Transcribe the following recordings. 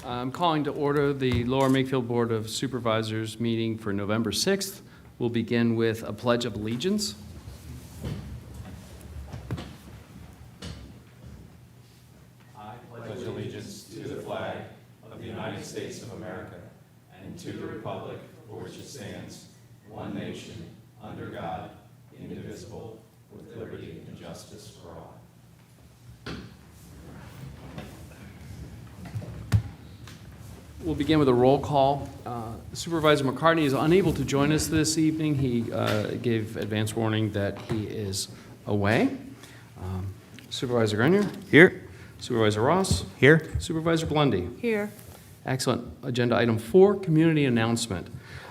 I'm calling to order the Lower Makefield Board of Supervisors meeting for November 6th. We'll begin with a Pledge of Allegiance. I pledge allegiance to the flag of the United States of America and to the republic for which it stands, one nation, under God, indivisible, with liberty and justice for all. We'll begin with a roll call. Supervisor McCartney is unable to join us this evening. He gave advance warning that he is away. Supervisor Grenier? Here. Supervisor Ross? Here. Supervisor Blundy? Here. Excellent. Agenda item 4, community announcement.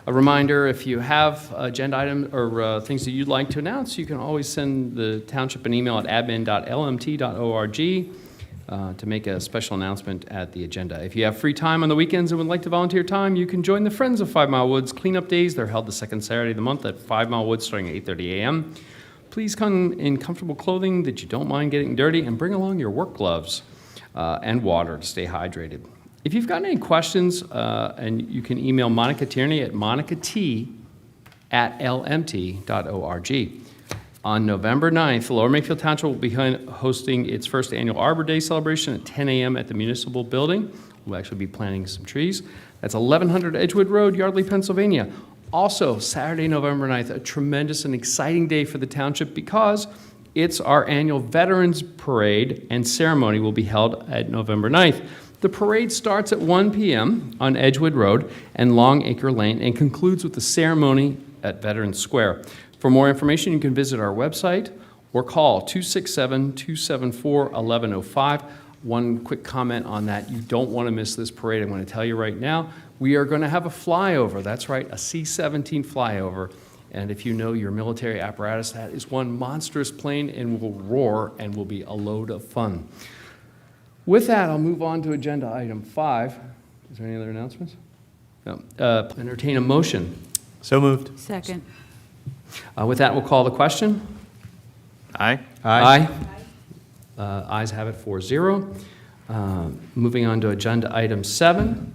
A reminder, if you have agenda item or things that you'd like to announce, you can always send the township an email at admin.lmt.org to make a special announcement at the agenda. If you have free time on the weekends and would like to volunteer time, you can join the Friends of 5 Mile Woods cleanup days. They're held the second Saturday of the month at 5 Mile Woods starting at 8:30 a.m. Please come in comfortable clothing that you don't mind getting dirty, and bring along your work gloves and water to stay hydrated. If you've got any questions, and you can email Monica Tierney at monicat@lmt.org. On November 9th, the Lower Makefield Township will be hosting its first annual Arbor Day celebration at 10 a.m. at the Municipal Building. We'll actually be planting some trees. That's 1100 Edgewood Road, Yardley, Pennsylvania. Also, Saturday, November 9th, a tremendous and exciting day for the township because it's our annual Veterans Parade and ceremony will be held at November 9th. The parade starts at 1 p.m. on Edgewood Road and Long Acre Lane and concludes with the ceremony at Veterans Square. For more information, you can visit our website or call 267-274-1105. One quick comment on that. You don't want to miss this parade. I'm going to tell you right now, we are going to have a flyover. That's right, a C-17 flyover. And if you know your military apparatus, that is one monstrous plane and will roar and will be a load of fun. With that, I'll move on to agenda item 5. Is there any other announcements? No. Entertain a motion. So moved. Second. With that, we'll call the question. Aye. Aye. Ayes have it 4-0. Moving on to agenda item 7,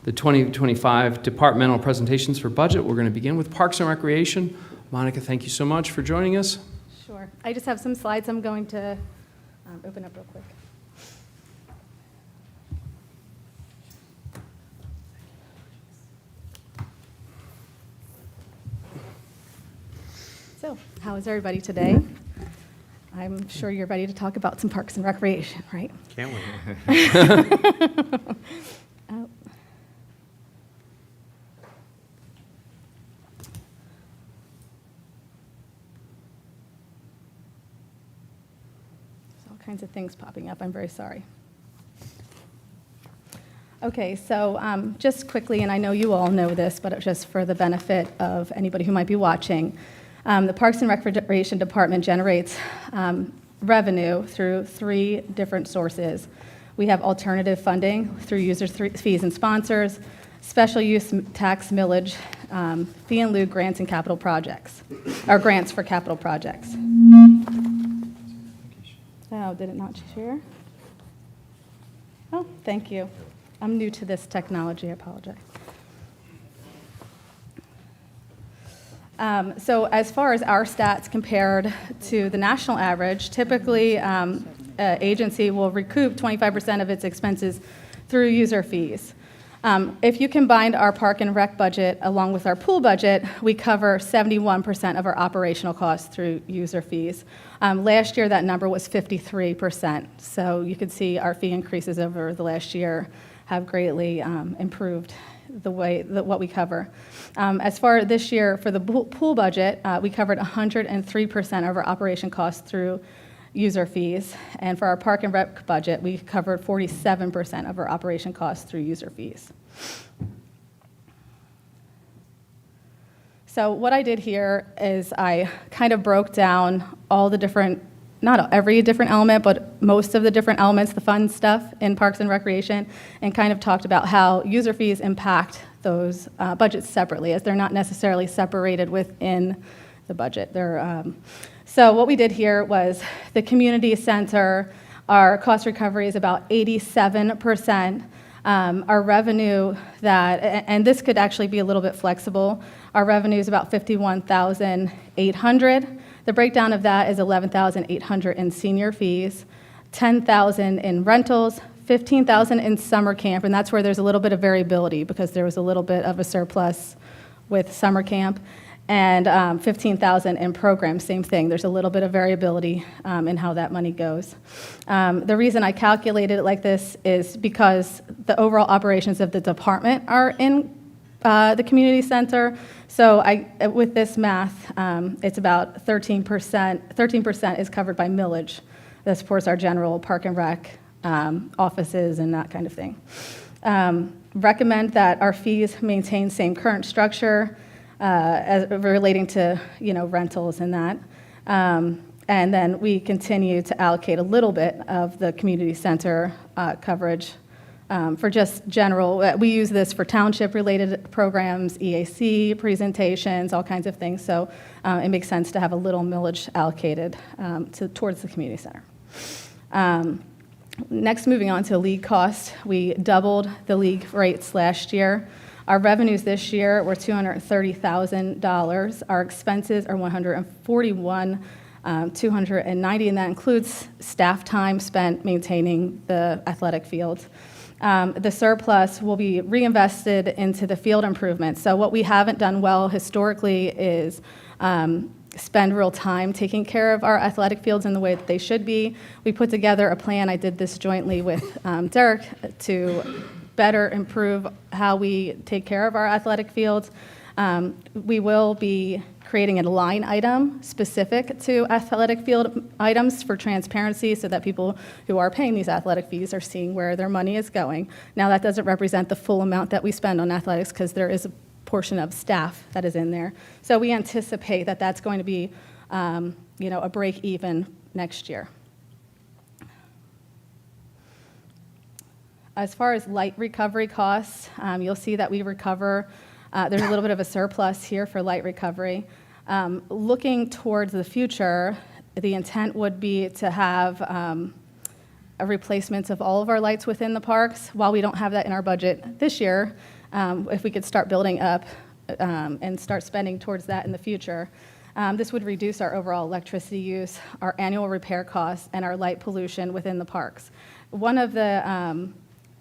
the 2025 departmental presentations for budget. We're going to begin with Parks and Recreation. Monica, thank you so much for joining us. Sure. I just have some slides I'm going to open up real quick. So, how is everybody today? I'm sure you're ready to talk about some Parks and Recreation, right? Can't wait. Oh. There's all kinds of things popping up. I'm very sorry. Okay, so just quickly, and I know you all know this, but just for the benefit of anybody who might be watching, the Parks and Recreation Department generates revenue through 3 different sources. We have alternative funding through user fees and sponsors, special use tax millage, fee in lieu grants and capital projects, or grants for capital projects. Oh, did it not share? Oh, thank you. I'm new to this technology, I apologize. So as far as our stats compared to the national average, typically agency will recoup 25% of its expenses through user fees. If you combined our park and rec budget along with our pool budget, we cover 71% of our operational costs through user fees. Last year, that number was 53%. So you can see our fee increases over the last year have greatly improved what we cover. As far as this year, for the pool budget, we covered 103% of our operation costs through user fees. And for our park and rec budget, we covered 47% of our operation costs through user fees. So what I did here is I kind of broke down all the different, not every different element, but most of the different elements, the fun stuff in Parks and Recreation, and kind of talked about how user fees impact those budgets separately, as they're not necessarily separated within the budget. So what we did here was the community center, our cost recovery is about 87%. Our revenue and this could actually be a little bit flexible. Our revenue is about $51,800. The breakdown of that is $11,800 in senior fees, $10,000 in rentals, $15,000 in summer camp, and that's where there's a little bit of variability because there was a little bit of a surplus with summer camp, and $15,000 in programs, same thing. There's a little bit of variability in how that money goes. The reason I calculated it like this is because the overall operations of the department are in the community center. So with this math, it's about 13%. 13% is covered by millage. That supports our general park and rec offices and that kind of thing. Recommend that our fees maintain same current structure as relating to rentals and that. And then we continue to allocate a little bit of the community center coverage for just general. We use this for township-related programs, EAC presentations, all kinds of things. So it makes sense to have a little millage allocated towards the community center. Next, moving on to league costs, we doubled the league rates last year. Our revenues this year were $230,000. Our expenses are $141,290, and that includes staff time spent maintaining the athletic fields. The surplus will be reinvested into the field improvements. So what we haven't done well historically is spend real time taking care of our athletic fields in the way that they should be. We put together a plan. I did this jointly with Derek to better improve how we take care of our athletic fields. We will be creating a line item specific to athletic field items for transparency so that people who are paying these athletic fees are seeing where their money is going. Now, that doesn't represent the full amount that we spend on athletics because there is a portion of staff that is in there. So we anticipate that that's going to be, a break even next year. As far as light recovery costs, you'll see that we recover. There's a little bit of a surplus here for light recovery. Looking towards the future, the intent would be to have a replacement of all of our lights within the parks. While we don't have that in our budget this year, if we could start building up and start spending towards that in the future, this would reduce our overall electricity use, our annual repair costs, and our light pollution within the parks. One of the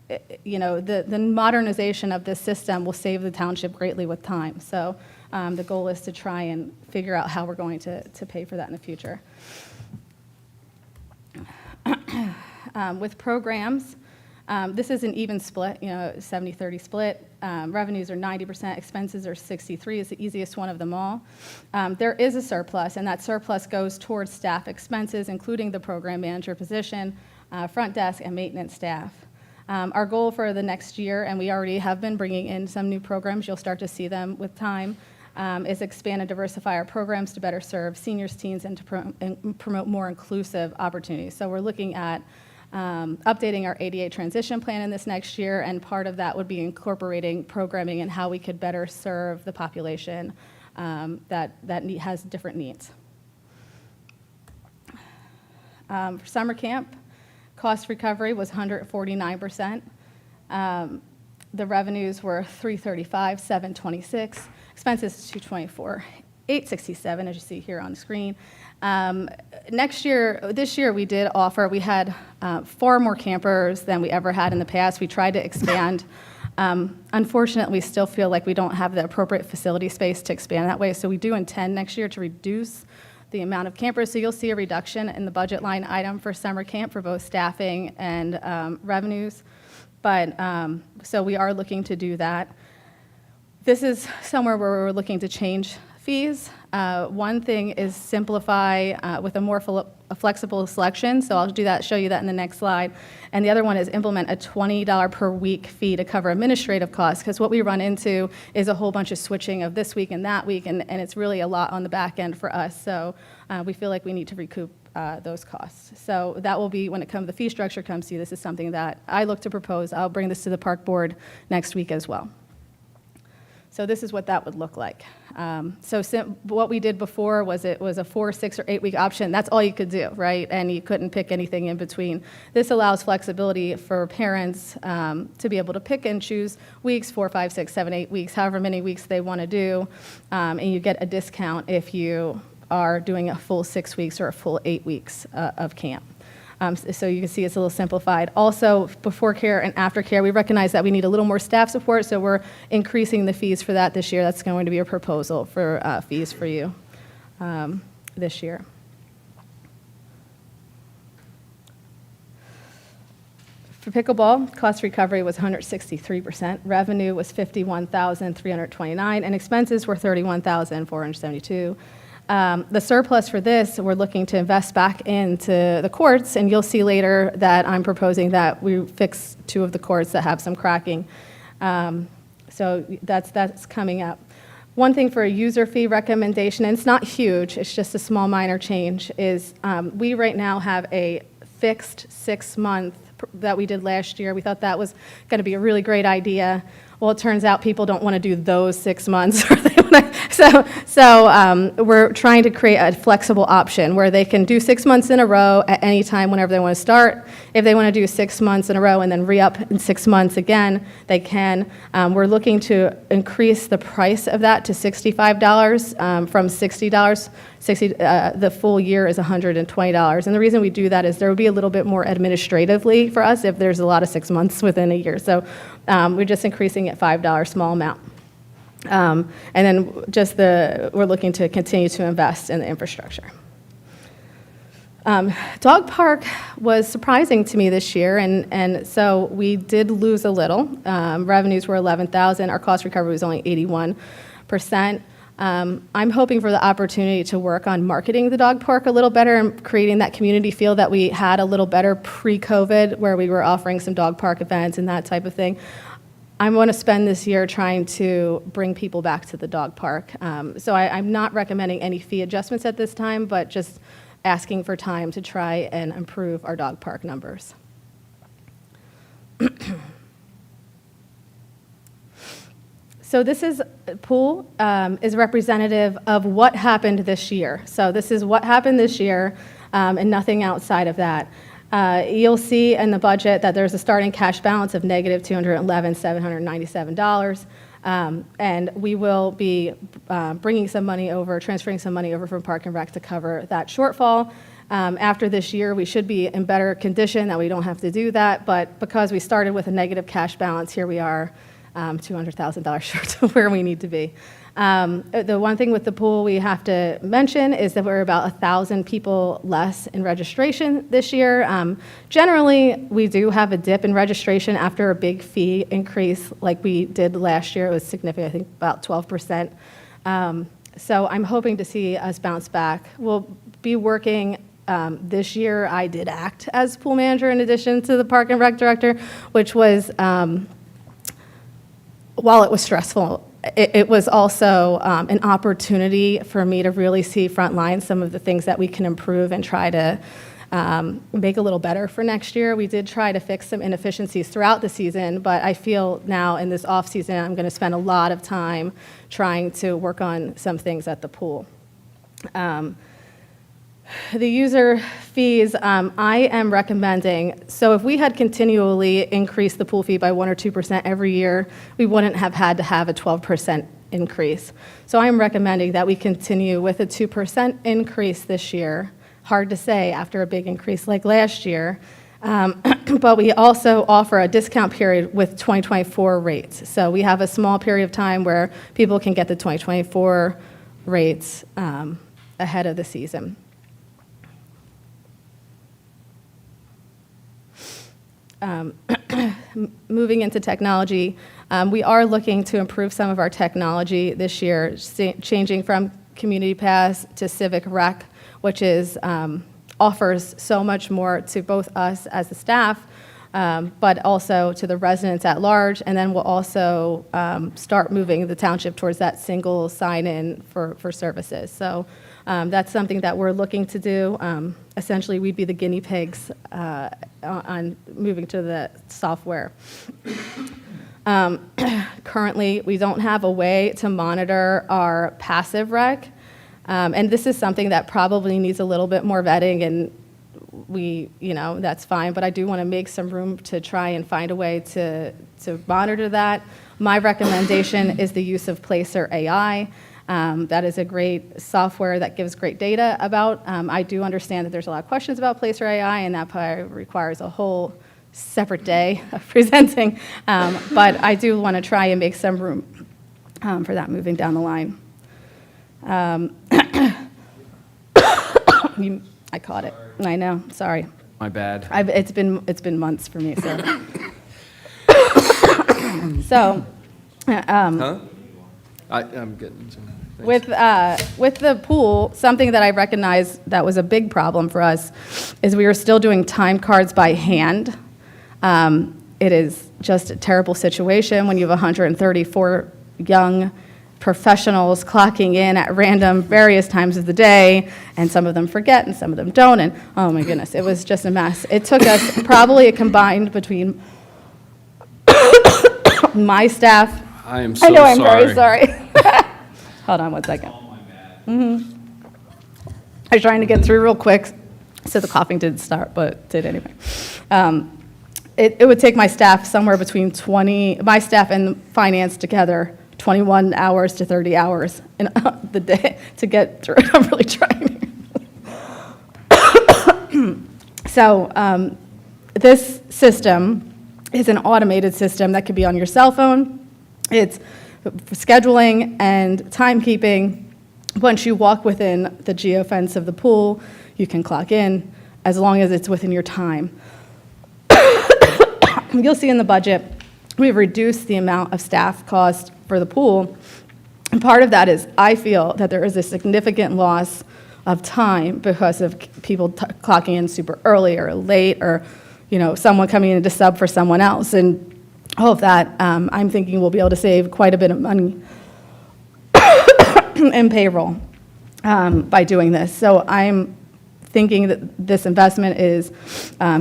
the modernization of this system will save the township greatly with time. So the goal is to try and figure out how we're going to pay for that in the future. With programs, this is an even split, 70-30 split. Revenues are 90%, expenses are 63%, is the easiest one of them all. There is a surplus, and that surplus goes towards staff expenses, including the program manager position, front desk, and maintenance staff. Our goal for the next year, and we already have been bringing in some new programs, you'll start to see them with time, is expand and diversify our programs to better serve seniors, teens, and to promote more inclusive opportunities. So we're looking at updating our ADA transition plan in this next year, and part of that would be incorporating programming and how we could better serve the population that has different needs. For summer camp, cost recovery was 149%. The revenues were $335,000, $726,000. Expenses $224,867, as you see here on the screen. This year we did offer, we had far more campers than we ever had in the past. We tried to expand. Unfortunately, we still feel like we don't have the appropriate facility space to expand that way, so we do intend next year to reduce the amount of campers. So you'll see a reduction in the budget line item for summer camp for both staffing and revenues. But so we are looking to do that. This is somewhere where we're looking to change fees. One thing is simplify with a more flexible selection. So I'll do that, show you that in the next slide. And the other one is implement a $20 per week fee to cover administrative costs, because what we run into is a whole bunch of switching of this week and that week, and it's really a lot on the back end for us. So we feel like we need to recoup those costs. So that will be, when the fee structure comes to you, this is something that I look to propose. I'll bring this to the park board next week as well. So this is what that would look like. What we did before was it was a 4, 6, or 8 week option. That's all you could do, right? And you couldn't pick anything in between. This allows flexibility for parents to be able to pick and choose weeks, 4, 5, 6, 7, 8 weeks, however many weeks they want to do. And you get a discount if you are doing a full 6 weeks or a full 8 weeks of camp. So you can see it's a little simplified. Also, before care and after care, we recognize that we need a little more staff support, so we're increasing the fees for that this year. That's going to be a proposal for fees for you this year. For pickleball, cost recovery was 163%. Revenue was $51,329, and expenses were $31,472. The surplus for this, we're looking to invest back into the courts, and you'll see later that I'm proposing that we fix 2 of the courts that have some cracking. So that's coming up. One thing for a user fee recommendation, and it's not huge, it's just a small minor change, is we right now have a fixed 6-month that we did last year. We thought that was going to be a really great idea. Well, it turns out people don't want to do those 6 months. So we're trying to create a flexible option where they can do 6 months in a row at any time whenever they want to start. If they want to do 6 months in a row and then re-up in 6 months again, they can. We're looking to increase the price of that to $65 from $60. The full year is $120. And the reason we do that is there will be a little bit more administratively for us if there's a lot of 6 months within a year. So we're just increasing it $5 small amount. And then we're looking to continue to invest in the infrastructure. Dog park was surprising to me this year, and so we did lose a little. Revenues were $11,000. Our cost recovery was only 81%. I'm hoping for the opportunity to work on marketing the dog park a little better and creating that community feel that we had a little better pre-COVID, where we were offering some dog park events and that type of thing. I want to spend this year trying to bring people back to the dog park. So I'm not recommending any fee adjustments at this time, but just asking for time to try and improve our dog park numbers. So this pool is representative of what happened this year. So this is what happened this year and nothing outside of that. You'll see in the budget that there's a starting cash balance of negative $211,797. And we will be bringing some money over, transferring some money over from Park and Rec to cover that shortfall. After this year, we should be in better condition that we don't have to do that. But because we started with a negative cash balance, here we are $200,000 short of where we need to be. The one thing with the pool we have to mention is that we're about 1,000 people less in registration this year. Generally, we do have a dip in registration after a big fee increase like we did last year. It was significant, I think about 12%. So I'm hoping to see us bounce back. We'll be working this year. I did act as pool manager in addition to the Park and Rec director, which was, while it was stressful, it was also an opportunity for me to really see frontline some of the things that we can improve and try to make a little better for next year. We did try to fix some inefficiencies throughout the season, but I feel now in this off season I'm going to spend a lot of time trying to work on some things at the pool. The user fees, I am recommending, so if we had continually increased the pool fee by 1 or 2% every year, we wouldn't have had to have a 12% increase. So I'm recommending that we continue with a 2% increase this year. Hard to say after a big increase like last year. But we also offer a discount period with 2024 rates. So we have a small period of time where people can get the 2024 rates ahead of the season. Moving into technology, we are looking to improve some of our technology this year, changing from Community Pass to Civic Rec, which offers so much more to both us as the staff, but also to the residents at large. And then we'll also start moving the township towards that single sign-in for services. So that's something that we're looking to do. Essentially, we'd be the guinea pigs on moving to the software. Currently, we don't have a way to monitor our passive rec, and this is something that probably needs a little bit more vetting, and that's fine, but I do want to make some room to try and find a way to monitor that. My recommendation is the use of Placer AI. That is a great software that gives great data about. I do understand that there's a lot of questions about Placer AI, and that probably requires a whole separate day of presenting. But I do want to try and make some room for that moving down the line. I caught it. I know. Sorry. My bad. It's been months for me. So. So. Huh? I'm getting some. With the pool, something that I recognized that was a big problem for us is we were still doing time cards by hand. It is just a terrible situation when you have 134 young professionals clocking in at random various times of the day, and some of them forget and some of them don't, and oh my goodness, it was just a mess. It took us probably a combined between my staff. I am so I know, I'm sorry. very sorry. Hold on one second. I was trying to get through real quick, so the coughing didn't start, but it did anyway. It would take my staff somewhere between my staff and finance together, 21 hours to 30 hours in the day to get through it. I'm really trying. So this system is an automated system that could be on your cell phone. It's for scheduling and timekeeping. Once you walk within the geofence of the pool, you can clock in as long as it's within your time. You'll see in the budget, we've reduced the amount of staff cost for the pool. And part of that is I feel that there is a significant loss of time because of people clocking in super early or late, or someone coming in to sub for someone else. And all of that, I'm thinking we'll be able to save quite a bit of money in payroll by doing this. So I'm thinking that this investment is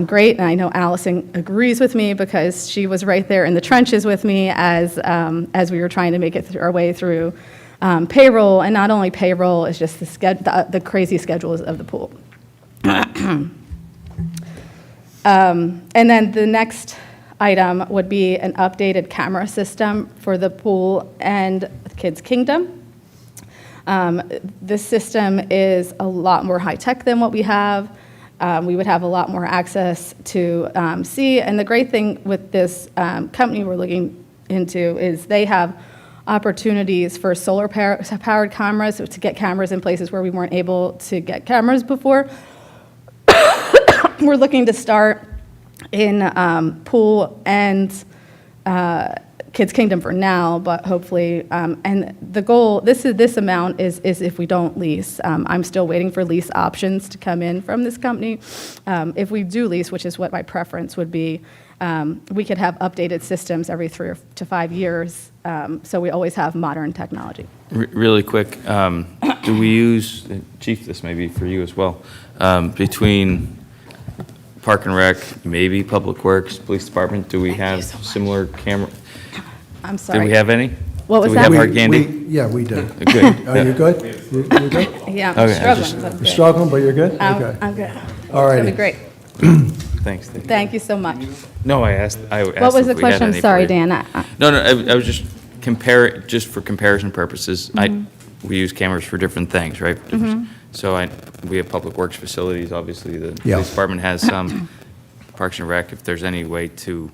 great, and I know Allison agrees with me because she was right there in the trenches with me as we were trying to make it our way through payroll, and not only payroll, it's just the crazy schedules of the pool. And then the next item would be an updated camera system for the pool and Kids Kingdom. This system is a lot more high-tech than what we have. We would have a lot more access to see. And the great thing with this company we're looking into is they have opportunities for solar-powered cameras, to get cameras in places where we weren't able to get cameras before. We're looking to start in pool and Kids Kingdom for now, but hopefully, and the goal, this amount is if we don't lease. I'm still waiting for lease options to come in from this company. If we do lease, which is what my preference would be, we could have updated systems every 3 to 5 years, so we always have modern technology. Really quick, do we use, Chief, this may be for you as well, between Park and Rec, maybe Public Works, Police Department, do we have similar camera? I'm sorry. Do we have any? What was Do we that? have hard candy? Yeah, we do. Good. Are you good? You're good? Yeah, Okay, I'm I struggling. but I'm You're good. struggling, but you're good? Okay. I'm good. All That'd be righty. great. Thanks. Thank you so much. No, I asked What was if the we had question? any for Sorry, you. Dan. No, I was just just for comparison purposes. We use cameras for different things, right? So we have Public Works facilities, obviously, the Yeah. Police Department has some, Parks and Rec, if there's any way to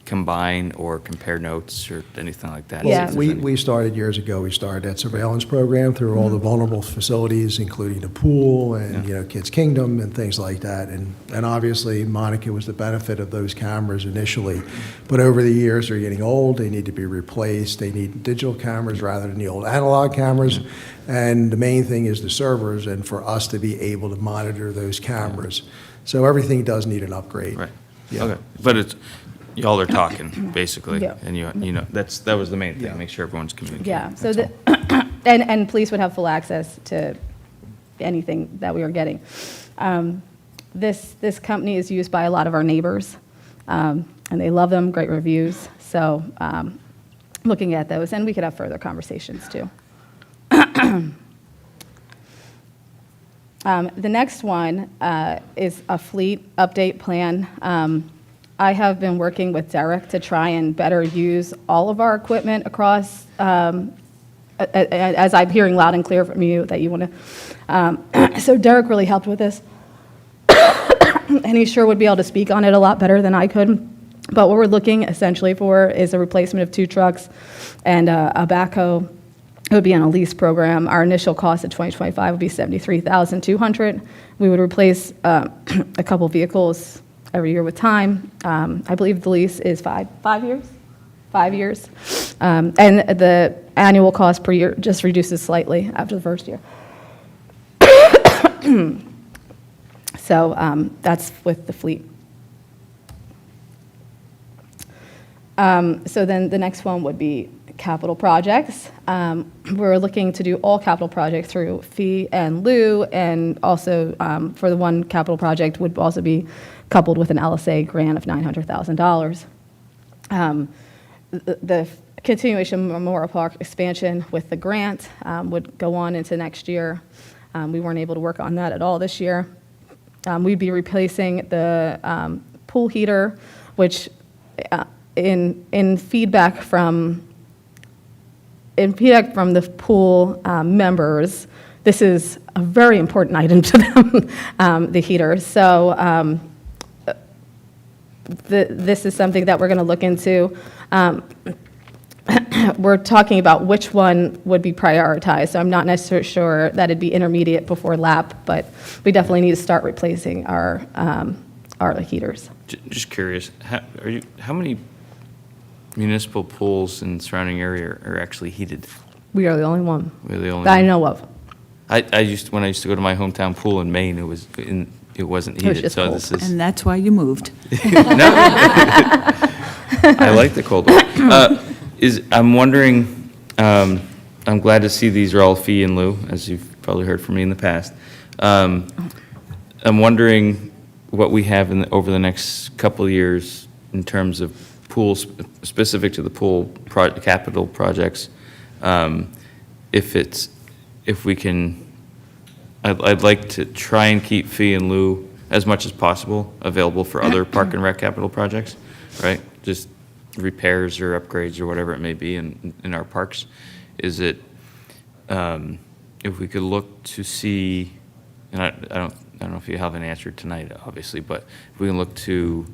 combine or compare notes or anything like that. Yeah. see if there's We started years ago, we started that surveillance program through all the vulnerable facilities, including the pool and, Kids Kingdom and things like that. And obviously, Monica was the benefit of those cameras initially. But over the years, they're getting old, they need to be replaced, they need digital cameras rather than the old analog cameras. And the main thing is the servers, and for us to be able to monitor those cameras. So everything does need an upgrade. Right. Yeah. Okay. But it's, y'all are talking, basically. Yeah. And that was the main thing, make sure everyone's communicating. Yeah, so That's the, and police would have full access to anything that we were getting. This company is used by a lot of our neighbors. and they love them, great reviews. So looking at those, and we could have further conversations too. The next one is a fleet update plan. I have been working with Derek to try and better use all of our equipment across, as I'm hearing loud and clear from you that you want to. So Derek really helped with this. And he sure would be able to speak on it a lot better than I could. But what we're looking essentially for is a replacement of 2 trucks and a backhoe. It would be on a lease program. Our initial cost in 2025 would be $73,200. We would replace a couple vehicles every year with time. I believe the lease is 5 years? 5 years. And the annual cost per year just reduces slightly after the first year. So that's with the fleet. So then the next one would be capital projects. We're looking to do all capital projects through fee and lieu, and also for the one capital project would also be coupled with an LSA grant of $900,000. The continuation Memorial Park expansion with the grant would go on into next year. We weren't able to work on that at all this year. We'd be replacing the pool heater, which in feedback from the pool members, this is a very important item to them, the heater. So this is something that we're going to look into. We're talking about which one would be prioritized. So I'm not necessarily sure that it'd be intermediate before LAP, but we definitely need to start replacing our heaters. Just curious, how many municipal pools in the surrounding area are actually heated? We are the only one We're the only that I one. know of. When I used to go to my hometown pool in Maine, it wasn't It was heated. just So cold. this is And that's why you moved. no. I like the cold water. I'm wondering. I'm glad to see these are all fee and lieu, as you've probably heard from me in the past. I'm wondering what we have over the next couple of years in terms of pools specific to the pool capital projects. If we can, I'd like to try and keep fee and lieu as much as possible available for other park and rec capital projects, right? Just repairs or upgrades or whatever it may be in our parks. Is it, if we could look to see, and I don't know if you have an answer tonight, obviously, but if we can look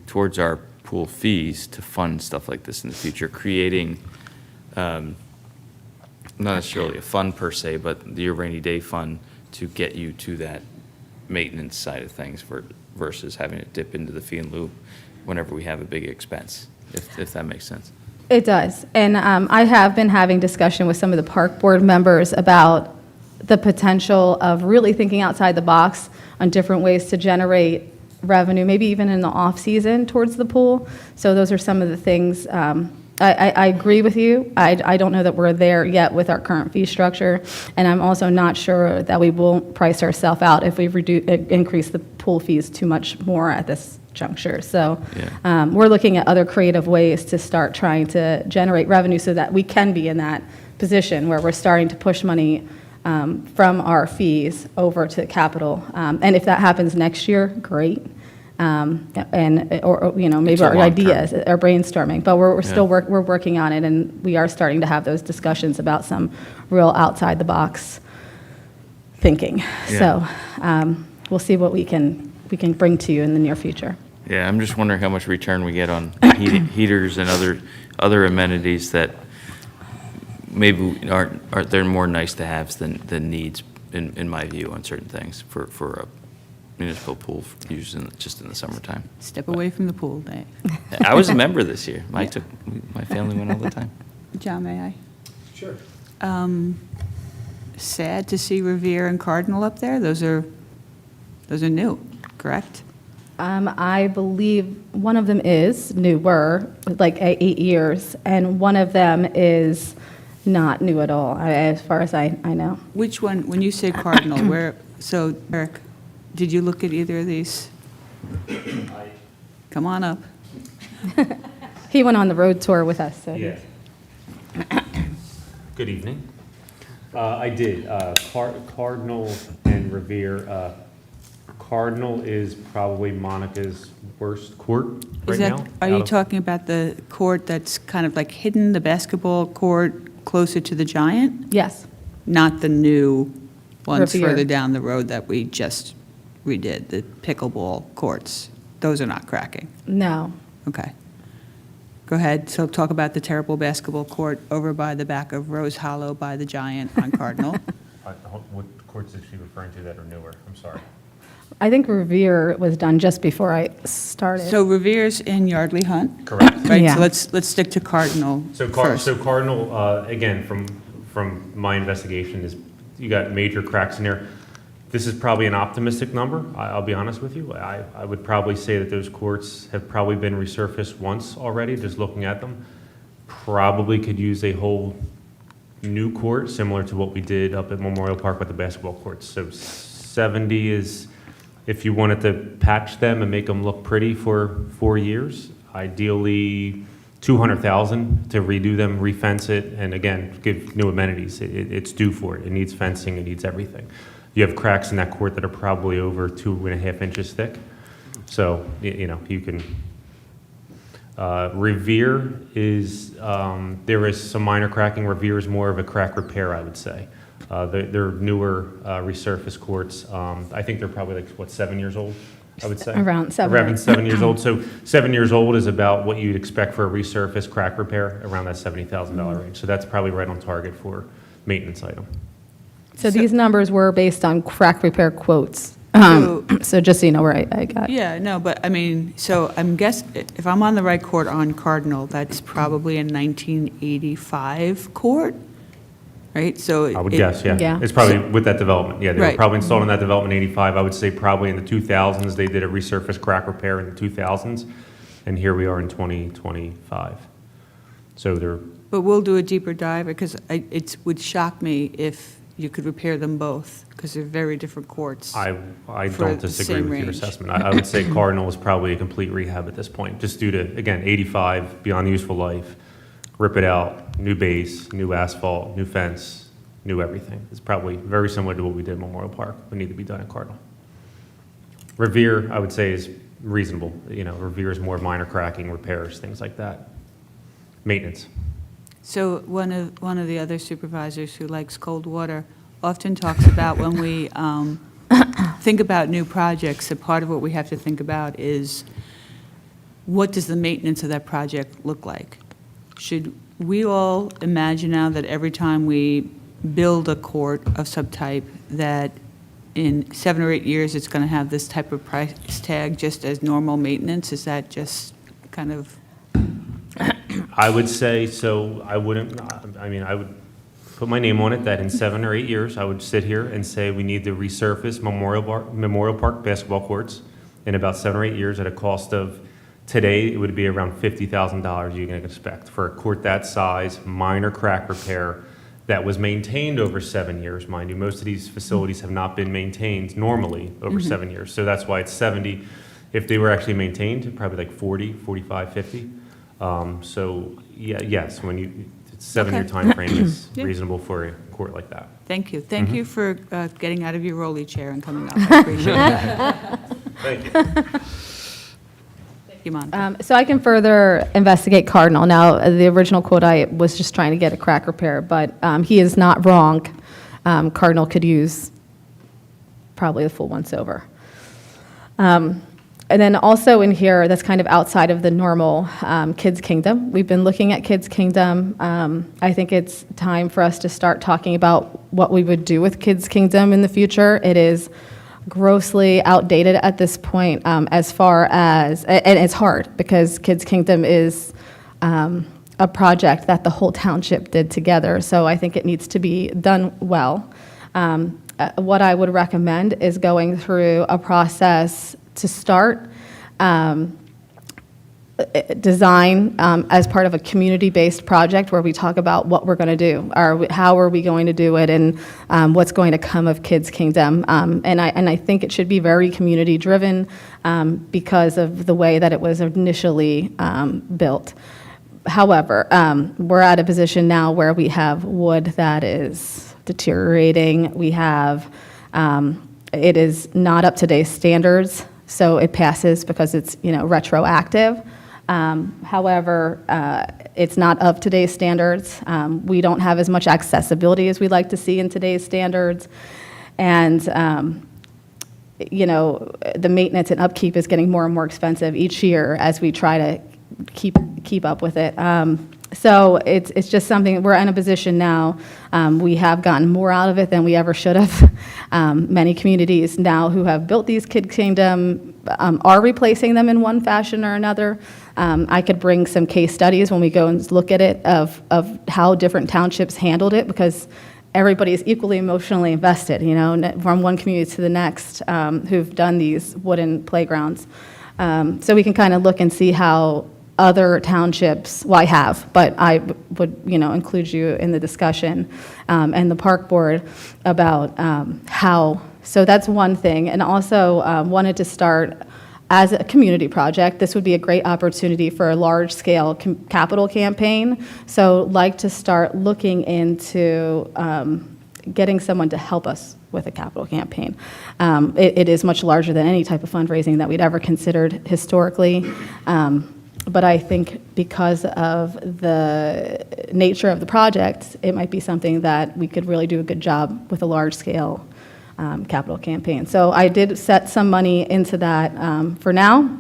towards our pool fees to fund stuff like this in the future, creating, not necessarily a fund per se, but your rainy day fund to get you to that maintenance side of things versus having to dip into the fee and lieu whenever we have a big expense, if that makes sense. It does. And I have been having discussion with some of the park board members about the potential of really thinking outside the box on different ways to generate revenue, maybe even in the off-season towards the pool. So those are some of the things. I agree with you. I don't know that we're there yet with our current fee structure, and I'm also not sure that we will price ourselves out if we increase the pool fees too much more at this juncture. So Yeah. we're looking at other creative ways to start trying to generate revenue so that we can be in that position where we're starting to push money from our fees over to capital. And if that happens next year, great. Or maybe It's a our long ideas are brainstorming, but we're still Yeah. we're working on it, and we are starting to have those discussions about some real outside the box thinking. Yeah. So we'll see what we can bring to you in the near future. Yeah, I'm just wondering how much return we get on heaters and other amenities that maybe they're more nice to haves than needs in my view on certain things for a municipal pool used just in the summertime. Step away from the pool day. I was a member this year. My family went all the time. John, may I? Sure. Sad to see Revere and Cardinal up there. Those are new, correct? I believe one of them is newer, like 8 years, and one of them is not new at all, as far as I know. Which one, when you say Cardinal, so Eric, did you look at either of these? Come on up. He went on the road tour with us, so. Yeah. Good evening. I did, Cardinal and Revere. Cardinal is probably Monica's worst court right Is now. that, are you talking about the court that's kind of like hidden, the basketball court closer to the Giant? Yes, Not the new ones Revere. further down the road that we just redid, the pickleball courts? Those are not cracking. no. Okay. Go ahead. So talk about the terrible basketball court over by the back of Rose Hollow by the Giant on Cardinal. What courts is she referring to that are newer? I'm sorry. I think Revere was done just before I started. So Revere's in Yardley Hunt, Correct. right? Yeah. So let's stick to Cardinal So first. Cardinal, again, from my investigation, is you got major cracks in there. This is probably an optimistic number, I'll be honest with you. I would probably say that those courts have probably been resurfaced once already, just looking at them. Probably could use a whole new court, similar to what we did up at Memorial Park with the basketball courts. So 70 is, if you wanted to patch them and make them look pretty for 4 years, ideally 200,000 to redo them, refence it, and again, give new amenities. It's due for it. It needs fencing, it needs everything. You have cracks in that court that are probably over 2.5 inches thick. So, you can, Revere is, there is some minor cracking. Revere is more of a crack repair, I would say. They're newer resurfaced courts. I think they're probably 7 years old, I would say. Around 7. Around 7 years old. So 7 years old is about what you'd expect for a resurfaced crack repair, around that $70,000 range. So that's probably right on target for maintenance item. So these numbers were based on crack repair quotes. So just so you know where I got. Yeah, no, but I mean, so I'm if I'm on the right court on Cardinal, that's probably a 1985 court, right? So I would guess, yeah. Yeah. It's probably with that development, yeah. They were Right. probably installed in that development in 85. I would say probably in the 2000s, they did a resurfaced crack repair in the 2000s, and here we are in 2025. So they're, But we'll do a deeper dive, because it would shock me if you could repair them both, because they're very different courts. I For don't the disagree same with your range. assessment. I would say Cardinal is probably a complete rehab at this point, just due to, again, 85, beyond the useful life, rip it out, new base, new asphalt, new fence, new everything. It's probably very similar to what we did at Memorial Park, would need to be done at Cardinal. Revere, I would say, is reasonable. Revere is more minor cracking, repairs, things like that. Maintenance. So one of the other supervisors who likes cold water often talks about when we think about new projects, that part of what we have to think about is, what does the maintenance of that project look like? Should we all imagine now that every time we build a court of some type, that in 7 or 8 years, it's going to have this type of price tag just as normal maintenance? Is that just kind of... I would say, so I wouldn't, I would put my name on it, that in 7 or 8 years, I would sit here and say we need to resurface Memorial Park basketball courts in about 7 or 8 years at a cost of, today, it would be around $50,000 you can expect for a court that size, minor crack repair, that was maintained over 7 years, mind you. Most of these facilities have not been maintained normally over 7 years, so that's why it's 70. If they were actually maintained, probably like 40, 45, 50. So, yes, when it's 7-year Okay. time frame is Yeah. reasonable for a court like that. Thank you. Thank you for getting out of your rolly chair and coming up. I appreciate it. Thank you. Thank you, Monica. So I can further investigate Cardinal. Now, the original quote, I was just trying to get a crack repair, but he is not wrong. Cardinal could use probably the full once over. And then also in here, that's kind of outside of the normal Kids Kingdom. We've been looking at Kids Kingdom. I think it's time for us to start talking about what we would do with Kids Kingdom in the future. It is grossly outdated at this point, as far as, and it's hard because Kids Kingdom is a project that the whole township did together. So I think it needs to be done well. What I would recommend is going through a process to start design as part of a community-based project where we talk about what we're going to do, how are we going to do it, and what's going to come of Kids Kingdom. And I think it should be very community-driven because of the way that it was initially built. However, we're at a position now where we have wood that is deteriorating. We have, it is not up to today's standards, so it passes because it's, retroactive. However, it's not of today's standards. We don't have as much accessibility as we'd like to see in today's standards. And, the maintenance and upkeep is getting more and more expensive each year as we try to keep up with it. So it's just something, we're in a position now, we have gotten more out of it than we ever should have. Many communities now who have built these Kid Kingdom are replacing them in one fashion or another. I could bring some case studies when we go and look at it of how different townships handled it, because everybody is equally emotionally invested, from one community to the next, who've done these wooden playgrounds. So we can kind of look and see how other townships, well, I have, but I would, include you in the discussion, and the park board about how. So that's one thing. And also wanted to start as a community project. This would be a great opportunity for a large-scale capital campaign. So like to start looking into getting someone to help us with a capital campaign. It is much larger than any type of fundraising that we'd ever considered historically. But I think because of the nature of the project, it might be something that we could really do a good job with a large-scale capital campaign. So I did set some money into that for now.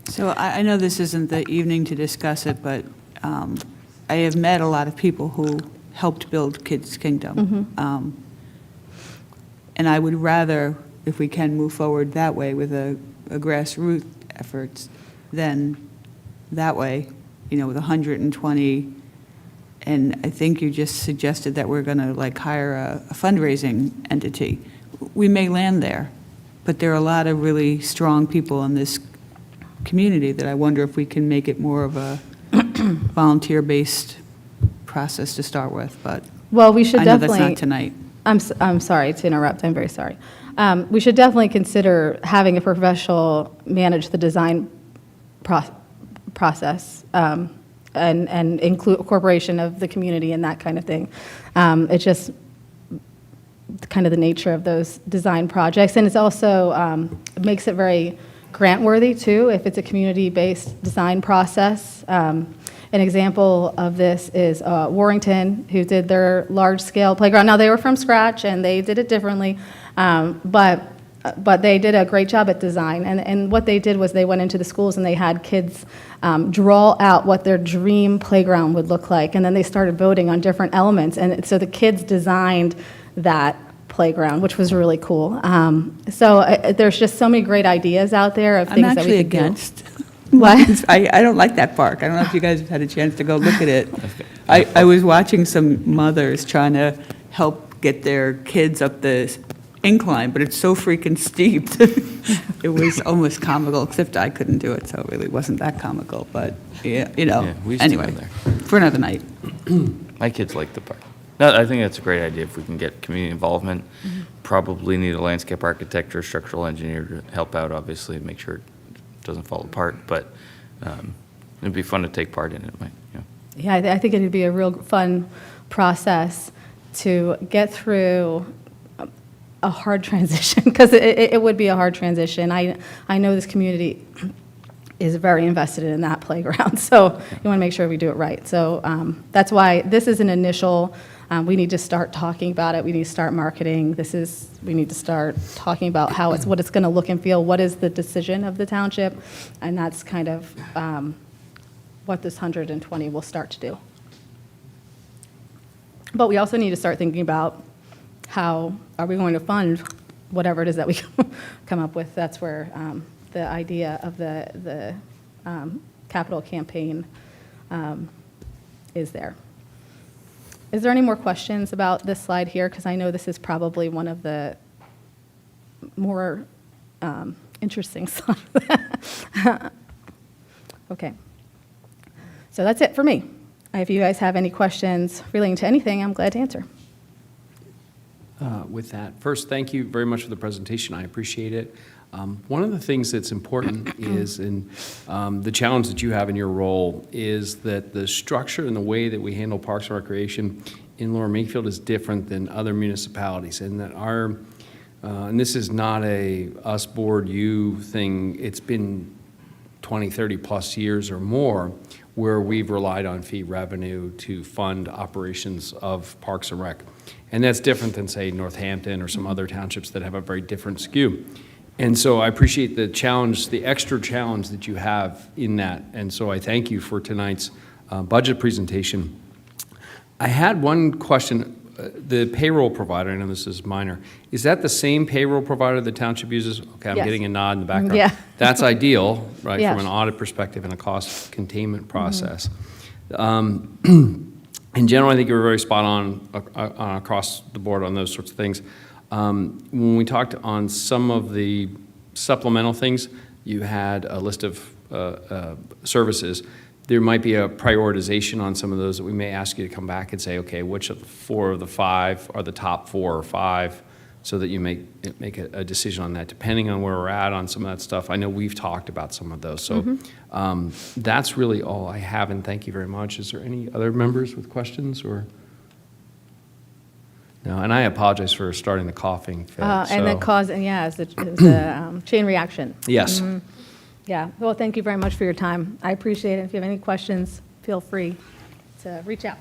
So I know this isn't the evening to discuss it, but I have met a lot of people who helped build Kids Kingdom. And I would rather, if we can, move forward that way with a grassroots efforts than that way, with 120. And I think you just suggested that we're going to hire a fundraising entity. We may land there, but there are a lot of really strong people in this community that I wonder if we can make it more of a volunteer-based process to start with, but Well, we should I know definitely. that's not tonight. I'm sorry to interrupt. I'm very sorry. We should definitely consider having a professional manage the design process and include incorporation of the community and that kind of thing. It's just kind of the nature of those design projects, and it's also makes it very grant-worthy too if it's a community-based design process. An example of this is Warrington, who did their large-scale playground. Now, they were from scratch, and they did it differently, but they did a great job at design. And what they did was they went into the schools, and they had kids draw out what their dream playground would look like, and then they started voting on different elements. And so the kids designed that playground, which was really cool. So there's just so many great ideas out there of things that we could do. I'm actually against. What? I don't like that park. I don't know if you guys have had a chance to go look at it. I was watching some mothers trying to help get their kids up the incline, but it's so freaking steep. It was almost comical, except I couldn't do it, so it really wasn't that comical. But, yeah, Yeah, we used to go anyway, there. for another night. My kids like the park. No, I think that's a great idea if we can get community involvement. Probably need a landscape architect or structural engineer to help out, obviously, make sure it doesn't fall apart. But it'd be fun to take part in it. Yeah, I think it'd be a real fun process to get through a hard transition, because it would be a hard transition. I know this community is very invested in that playground, so you want to make sure we do it right. So that's why this is an initial, we need to start talking about it, we need to start marketing, we need to start talking about what it's going to look and feel, what is the decision of the township, and that's kind of what this 120 will start to do. But we also need to start thinking about how are we going to fund whatever it is that we come up with. That's where the idea of the capital campaign is there. Is there any more questions about this slide here? Because I know this is probably one of the more interesting slides. Okay. So that's it for me. If you guys have any questions relating to anything, I'm glad to answer. With that, first, thank you very much for the presentation. I appreciate it. One of the things that's important is, and the challenge that you have in your role, is that the structure and the way that we handle parks and recreation in Lower Makefield is different than other municipalities, and that our, and this is not a us board you thing, it's been 20, 30 plus years or more where we've relied on fee revenue to fund operations of Parks and Rec. And that's different than, say, Northampton or some other townships that have a very different skew. And so I appreciate the challenge, the extra challenge that you have in that. And so I thank you for tonight's budget presentation. I had one question. The payroll provider, I know this is minor, is that the same payroll provider the township uses? Okay, I'm Yes. getting a nod in the background. Yeah. That's ideal, right, Yes. from an audit perspective and a cost containment process. In general, I think you were very spot on across the board on those sorts of things. When we talked on some of the supplemental things, you had a list of services. There might be a prioritization on some of those that we may ask you to come back and say, okay, which of the 4 of the 5 are the top 4 or 5, so that you make a decision on that, depending on where we're at on some of that stuff. I know we've talked about some of those. So that's really all I have, and thank you very much. Is there any other members with questions? Or no, and I apologize for starting the coughing fit. And then so- causing, yeah, it's a chain reaction. Yes. Yeah, well, thank you very much for your time. I appreciate it. If you have any questions, feel free to reach out.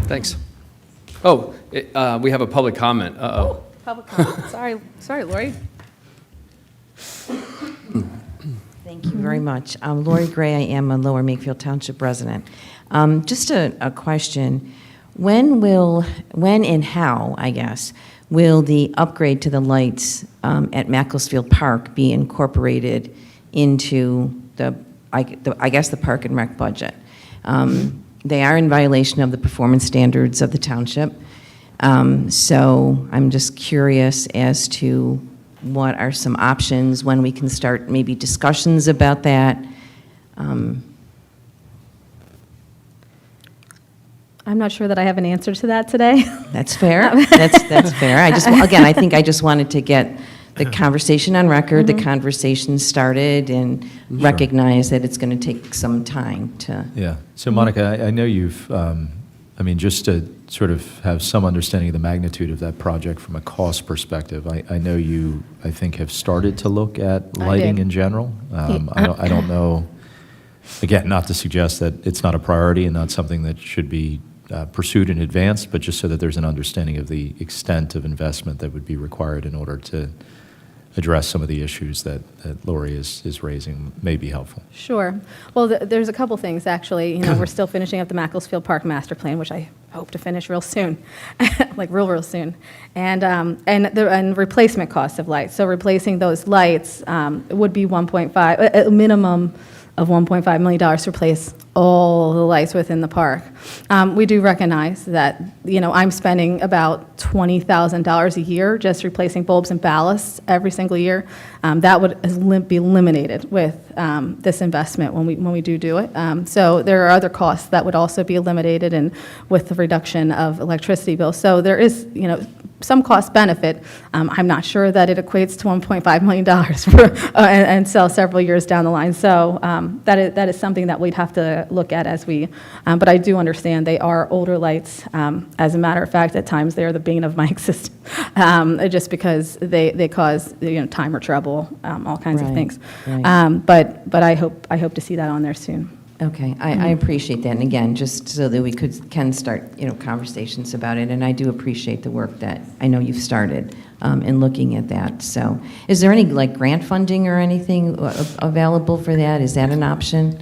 Thanks. Oh, we have a public comment. Uh-oh. Public comment. Sorry, Lori. Thank you very much. Lori Gray, I am a Lower Makefield Township resident. Just a question. When and how, I guess, will the upgrade to the lights at Makefield Park be incorporated into I guess, the Park and Rec budget? They are in violation of the performance standards of the township. So I'm just curious as to what are some options, when we can start maybe discussions about that. I'm not sure that I have an answer to that today. That's fair. That's fair. I think I just wanted to get the conversation on record, the conversation started, and recognize that it's going to take some time to. Yeah. So Monica, I know you've, just to sort of have some understanding of the magnitude of that project from a cost perspective, I know you, I think, have started to look at lighting did. in general. I don't know, again, not to suggest that it's not a priority and not something that should be pursued in advance, but just so that there's an understanding of the extent of investment that would be required in order to address some of the issues that Lori is raising may be helpful. Sure. Well, there's a couple things, actually. We're still finishing up the Makefield Park Master Plan, which I hope to finish real soon, like real soon. And replacement costs of lights. So replacing those lights would be a minimum of $1.5 million to replace all the lights within the park. We do recognize that, I'm spending about $20,000 a year just replacing bulbs and ballasts every single year. That would be eliminated with this investment when we do it. So there are other costs that would also be eliminated, and with the reduction of electricity bills. So there is, some cost benefit. I'm not sure that it equates to $1.5 million and sell several years down the line. So that is something that we'd have to look at as we, but I do understand they are older lights. As a matter of fact, at times they are the bane of my existence, just because they cause timer trouble, all kinds of Right, things. right. But I hope to see that on there soon. Okay, I appreciate that, and again, just so that we can start, conversations about it, and I do appreciate the work that I know you've started in looking at that. So, is there any grant funding or anything available for that? Is that an option?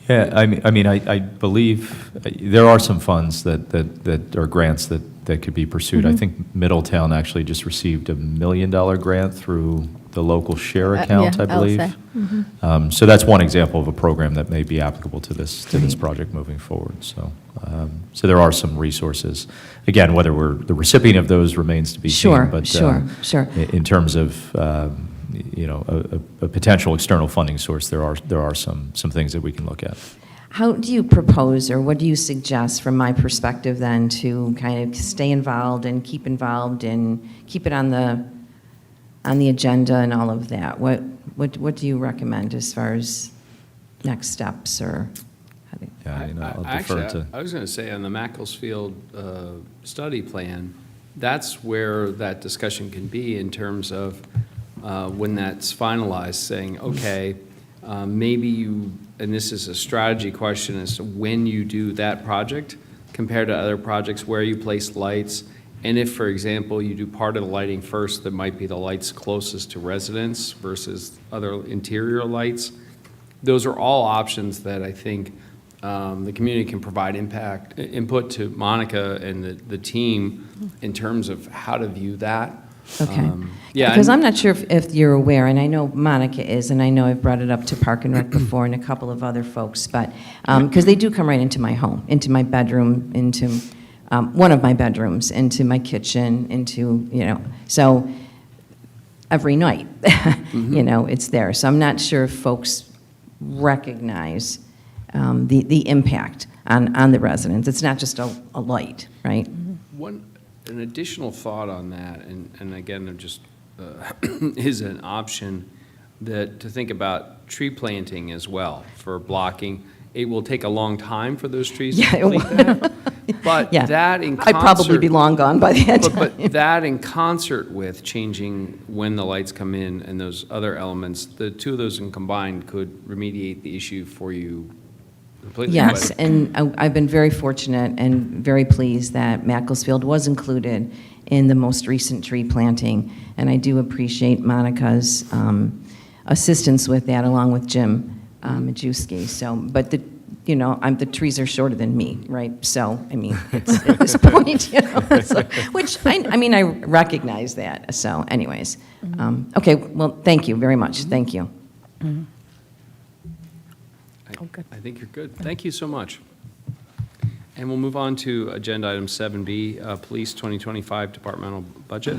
Yeah, I believe there are some funds that are grants that could be pursued. I think Middletown actually just received $1 million grant through the local share account, yeah, I believe. LSA. So that's one example of a program that may be applicable to this project moving forward. So there are some resources. Again, whether we're the recipient of those remains to be Sure, seen. But sure. in terms of you know, a potential external funding source, there are some things that we can look at. How do you propose, or what do you suggest from my perspective then, to kind of stay involved and keep it on the agenda and all of that? What do you recommend as far as next steps, or? Yeah, you know, I'll defer Actually, to. I was going to say, on the Makefield study plan, that's where that discussion can be in terms of when that's finalized, saying, okay, maybe you, and this is a strategy question as to when you do that project compared to other projects, where you place lights, and if, for example, you do part of the lighting first, that might be the lights closest to residents versus other interior lights. Those are all options that I think the community can provide input to Monica and the team in terms of how to view that. Okay. Yeah, Because and- I'm not sure if you're aware, and I know Monica is, and I know I've brought it up to Park and Rec before and a couple of other folks, but, because they do come right into my home, into my bedroom, into one of my bedrooms, into my kitchen, into, you know, so every night, you know, it's there. So I'm not sure if folks recognize the impact on the residents. It's not just a light, right? An additional thought on that, and again, I'm just is an option that to think about tree planting as well for blocking. It will take a long time for those trees to Yeah, it complete that, but Yeah. that in I'd probably be concert, long gone by that time. but that in concert with changing when the lights come in and those other elements, the two of those in combined could remediate the issue for you completely. Yes, But- and I've been very fortunate and very pleased that Makefield was included in the most recent tree planting, and I do appreciate Monica's assistance with that, along with Jim Majewski. So, but the trees are shorter than me, right? So, I mean, it's at this point, you know, so, which I mean, I recognize that. So, anyways, okay. Well, thank you very much. Thank you. I think you're good. Thank you so much. And we'll move on to agenda item 7B, Police 2025 Departmental Budget.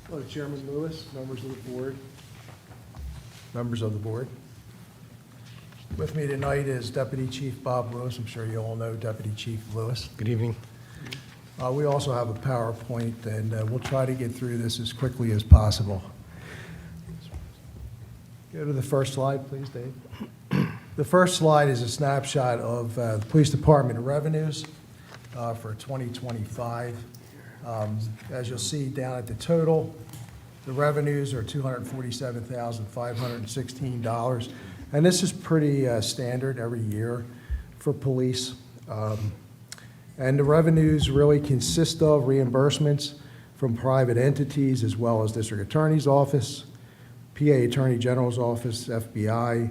Hello, Chairman Lewis, members of the board. Members of the board. With me tonight is Deputy Chief Bob Lewis. I'm sure you all know Deputy Chief Lewis. Good evening. We also have a PowerPoint, and we'll try to get through this as quickly as possible. Go to the first slide, please, Dave. The first slide is a snapshot of the Police Department revenues for 2025. As you'll see down at the total, the revenues are $247,516. And this is pretty standard every year for police. And the revenues really consist of reimbursements from private entities as well as District Attorney's Office, PA Attorney General's Office, FBI,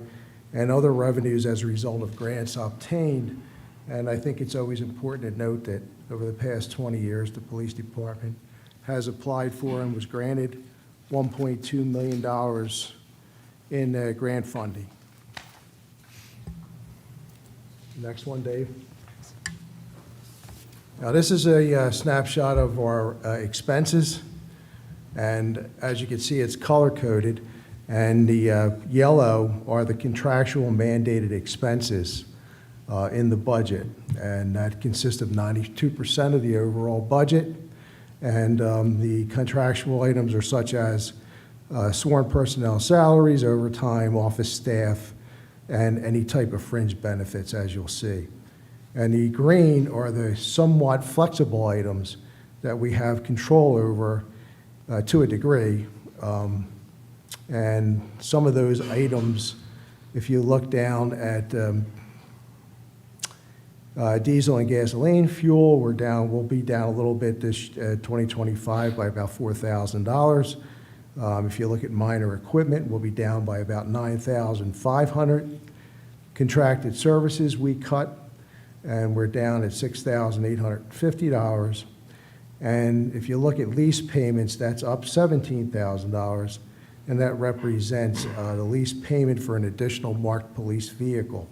and other revenues as a result of grants obtained. And I think it's always important to note that over the past 20 years, the police department has applied for and was granted $1.2 million in grant funding. Next one, Dave. Now, this is a snapshot of our expenses, and as you can see, it's color-coded, and the yellow are the contractual mandated expenses in the budget, and that consists of 92% of the overall budget, and the contractual items are such as sworn personnel salaries, overtime, office staff, and any type of fringe benefits, as you'll see. And the green are the somewhat flexible items that we have control over to a degree. And some of those items, if you look down at diesel and gasoline fuel, we'll be down a little bit this 2025 by about $4,000. If you look at minor equipment, we'll be down by about $9,500. Contracted services we cut, and we're down at $6,850. And if you look at lease payments, that's up $17,000, and that represents the lease payment for an additional marked police vehicle.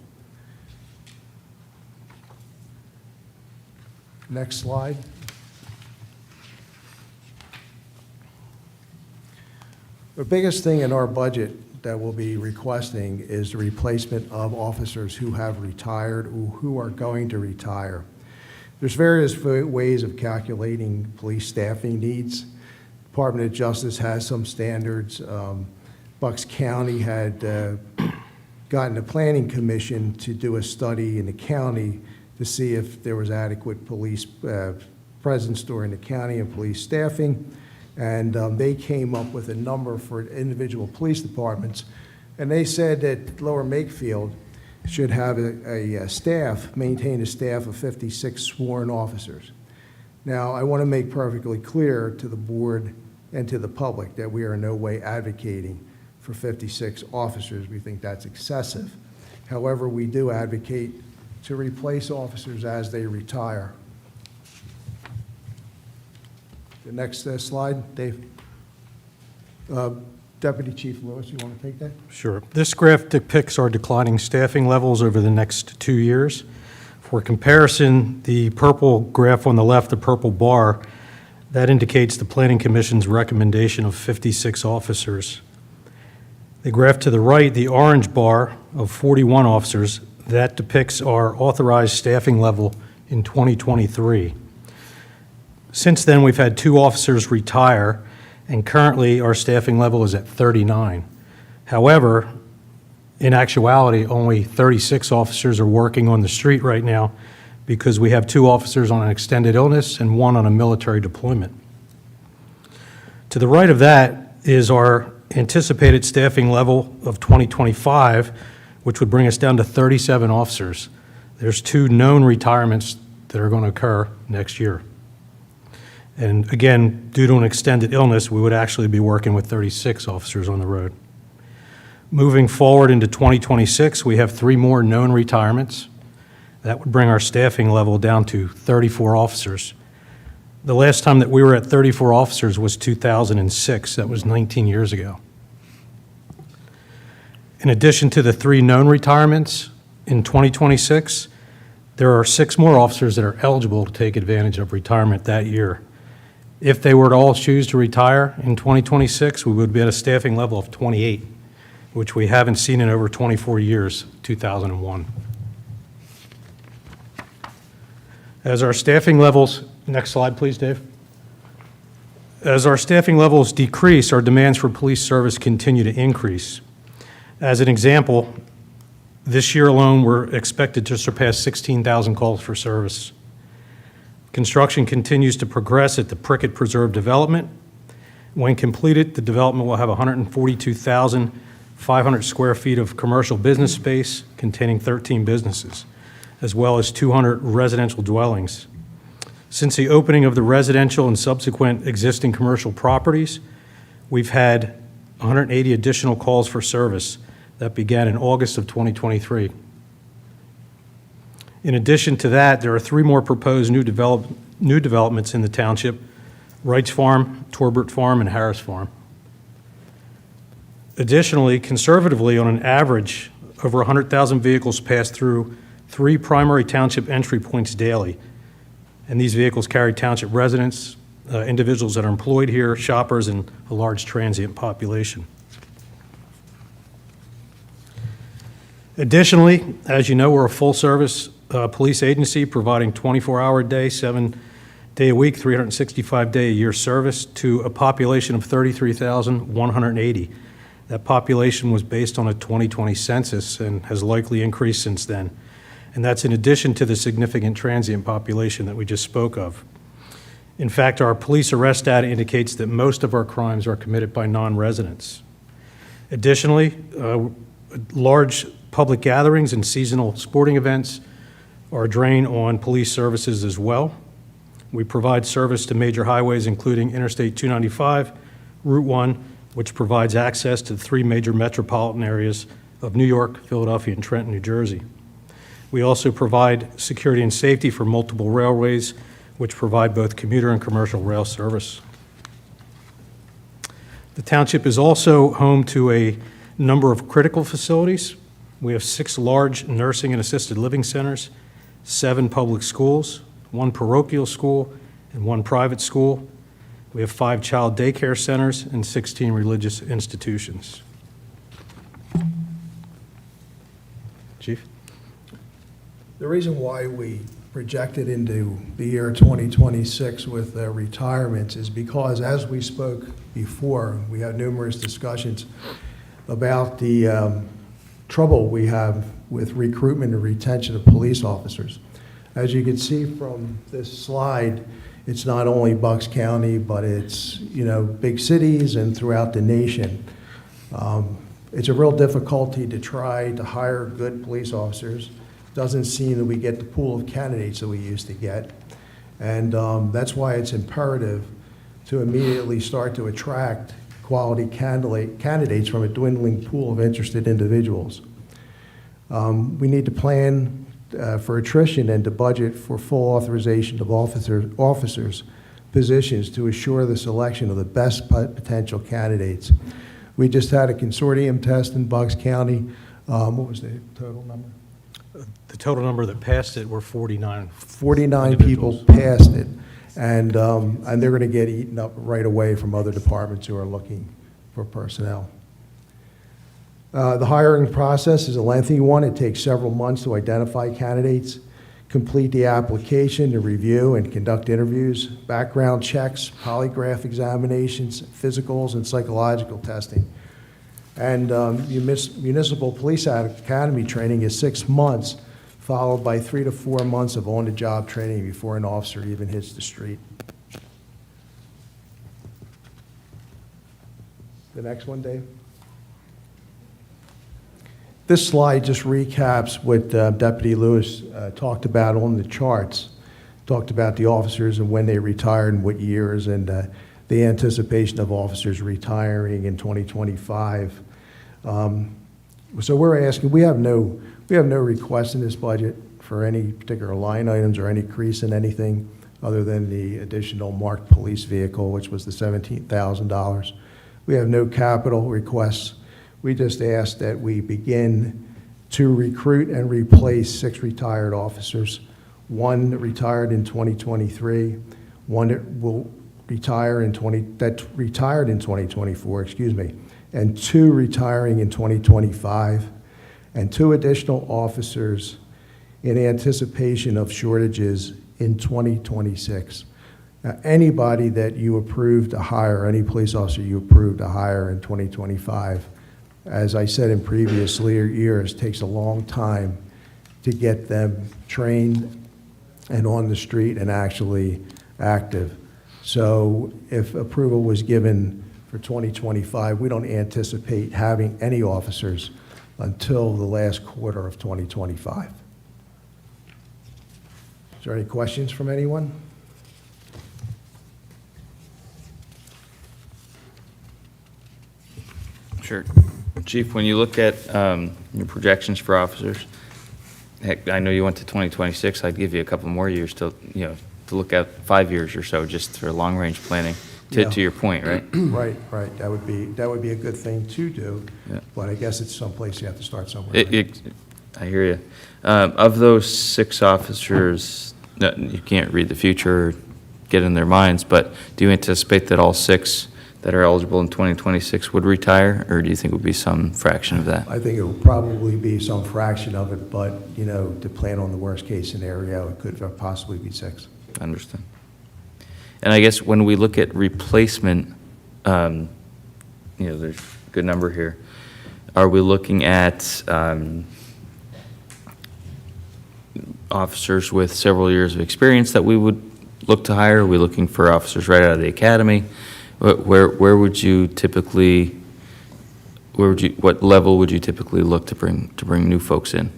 Next slide. The biggest thing in our budget that we'll be requesting is the replacement of officers who have retired or who are going to retire. There's various ways of calculating police staffing needs. Department of Justice has some standards. Bucks County had gotten the Planning Commission to do a study in the county to see if there was adequate police presence during the county and police staffing. And they came up with a number for individual police departments. And they said that Lower Makefield should have a staff, maintain a staff of 56 sworn officers. Now, I want to make perfectly clear to the board and to the public that we are in no way advocating for 56 officers. We think that's excessive. However, we do advocate to replace officers as they retire. The next slide, Dave. Deputy Chief Lewis, you want to take that? Sure. This graph depicts our declining staffing levels over the next 2 years. For comparison, the purple graph on the left, the purple bar, that indicates the Planning Commission's recommendation of 56 officers. The graph to the right, the orange bar of 41 officers, that depicts our authorized staffing level in 2023. Since then, we've had 2 officers retire, and currently our staffing level is at 39. However, in actuality, only 36 officers are working on the street right now because we have 2 officers on an extended illness and 1 on a military deployment. To the right of that is our anticipated staffing level of 2025, which would bring us down to 37 officers. There's 2 known retirements that are going to occur next year. And again, due to an extended illness, we would actually be working with 36 officers on the road. Moving forward into 2026, we have 3 more known retirements. That would bring our staffing level down to 34 officers. The last time that we were at 34 officers was 2006. That was 19 years ago. In addition to the 3 known retirements in 2026, there are 6 more officers that are eligible to take advantage of retirement that year. If they were to all choose to retire in 2026, we would be at a staffing level of 28, which we haven't seen in over 24 years, 2001. As our staffing levels, next slide please, Dave. As our staffing levels decrease, our demands for police service continue to increase. As an example, this year alone, we're expected to surpass 16,000 calls for service. Construction continues to progress at the Prickett Preserve development. When completed, the development will have 142,500 square feet of commercial business space containing 13 businesses, as well as 200 residential dwellings. Since the opening of the residential and subsequent existing commercial properties, we've had 180 additional calls for service that began in August of 2023. In addition to that, there are 3 more proposed new developments in the township: Wrights Farm, Torbert Farm, and Harris Farm. Additionally, conservatively, on an average, over 100,000 vehicles pass through 3 primary township entry points daily. And these vehicles carry township residents, individuals that are employed here, shoppers, and a large transient population. Additionally, as you know, we're a full-service police agency providing 24-hour-a-day, 7-day-a-week, 365-day-a-year service to a population of 33,180. That population was based on a 2020 census and has likely increased since then. And that's in addition to the significant transient population that we just spoke of. In fact, our police arrest data indicates that most of our crimes are committed by non-residents. Additionally, large public gatherings and seasonal sporting events are a drain on police services as well. We provide service to major highways, including Interstate 295, Route 1, which provides access to the 3 major metropolitan areas of New York, Philadelphia, and Trenton, New Jersey. We also provide security and safety for multiple railways, which provide both commuter and commercial rail service. The township is also home to a number of critical facilities. We have 6 large nursing and assisted living centers, 7 public schools, 1 parochial school, and 1 private school. We have 5 child daycare centers and 16 religious institutions. Chief? The reason why we projected into the year 2026 with retirements is because, as we spoke before, we had numerous discussions about the trouble we have with recruitment and retention of police officers. As you can see from this slide, it's not only Bucks County, but it's, big cities and throughout the nation. It's a real difficulty to try to hire good police officers. Doesn't seem that we get the pool of candidates that we used to get. And that's why it's imperative to immediately start to attract quality candidates from a dwindling pool of interested individuals. We need to plan for attrition and to budget for full authorization of officers' positions to assure the selection of the best potential candidates. We just had a consortium test in Bucks County. What was the total number? The total number that passed it were 49. 49 people passed it, and they're going to get eaten up right away from other departments who are looking for personnel. The hiring process is a lengthy one. It takes several months to identify candidates, complete the application, to review and conduct interviews, background checks, polygraph examinations, physicals, and psychological testing. And municipal police academy training is 6 months, followed by 3 to 4 months of on-the-job training before an officer even hits the street. The next one, Dave. This slide just recaps what Deputy Lewis talked about on the charts. Talked about the officers and when they retired and what years, and the anticipation of officers retiring in 2025. So we're asking, we have no request in this budget for any particular line items or any increase in anything other than the additional marked police vehicle, which was the $17,000. We have no capital requests. We just ask that we begin to recruit and replace 6 retired officers, 1 that retired in 2023, 1 that will retire that retired in 2024, and 2 retiring in 2025, and 2 additional officers in anticipation of shortages in 2026. Now, anybody that you approved to hire, any police officer you approved to hire in 2025, as I said in previous years, takes a long time to get them trained and on the street and actually active. So if approval was given for 2025, we don't anticipate having any officers until the last quarter of 2025. Is there any questions from anyone? Sure. Chief, when you look at your projections for officers, heck, I know you went to 2026. I'd give you a couple more years to look at 5 years or so, just for long-range planning. To your point, right? Right. That would be a good thing to do. Yeah. But I guess it's someplace you have to start somewhere. I hear you. Of those 6 officers, you can't read the future or get in their minds, but do you anticipate that all 6 that are eligible in 2026 would retire, or do you think it would be some fraction of that? I think it will probably be some fraction of it, but, to plan on the worst-case scenario, it could possibly be 6. I understand. And I guess when we look at replacement, there's a good number here. Are we looking at officers with several years of experience that we would look to hire? Are we looking for officers right out of the academy? Where would you typically, what level would you typically look to bring new folks in?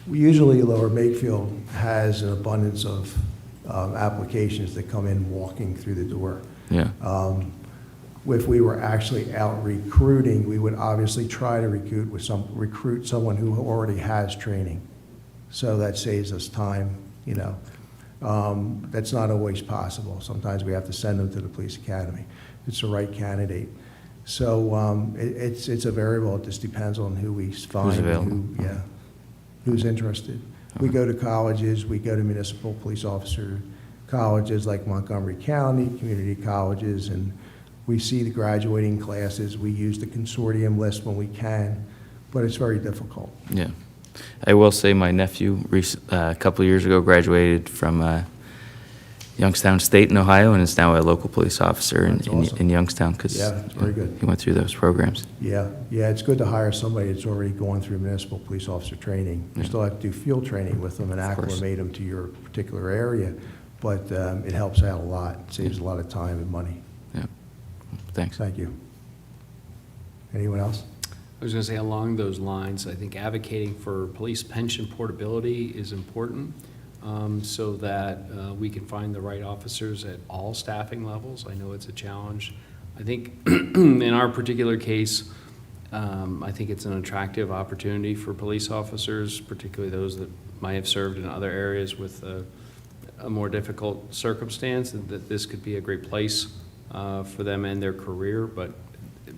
Usually, Lower Makefield has an abundance of applications that come in walking through the door. Yeah. If we were actually out recruiting, we would obviously try to recruit someone who already has training. So that saves us time, That's not always possible. Sometimes we have to send them to the police academy. It's the right candidate. So it's a variable. It just depends on who we find. Who's available. And who's interested. We go to colleges, we go to municipal police officer colleges like Montgomery County, community colleges, and we see the graduating classes. We use the consortium list when we can, but it's very difficult. Yeah. I will say my nephew a couple of years ago graduated from Youngstown State in Ohio and is now a local police officer That's awesome. in Youngstown because Yeah, it's very good. he went through those programs. Yeah, it's good to hire somebody that's already going through municipal police officer training. You Yeah. still have to do field training with them and Of course. acclimate them to your particular area, but it helps out a lot, It saves a lot of time and money. Yeah. Thanks. Thank you. Anyone else? I was going to say, along those lines, I think advocating for police pension portability is important, so that we can find the right officers at all staffing levels. I know it's a challenge. I think in our particular case, I think it's an attractive opportunity for police officers, particularly those that might have served in other areas with a more difficult circumstance, and that this could be a great place for them and their career, but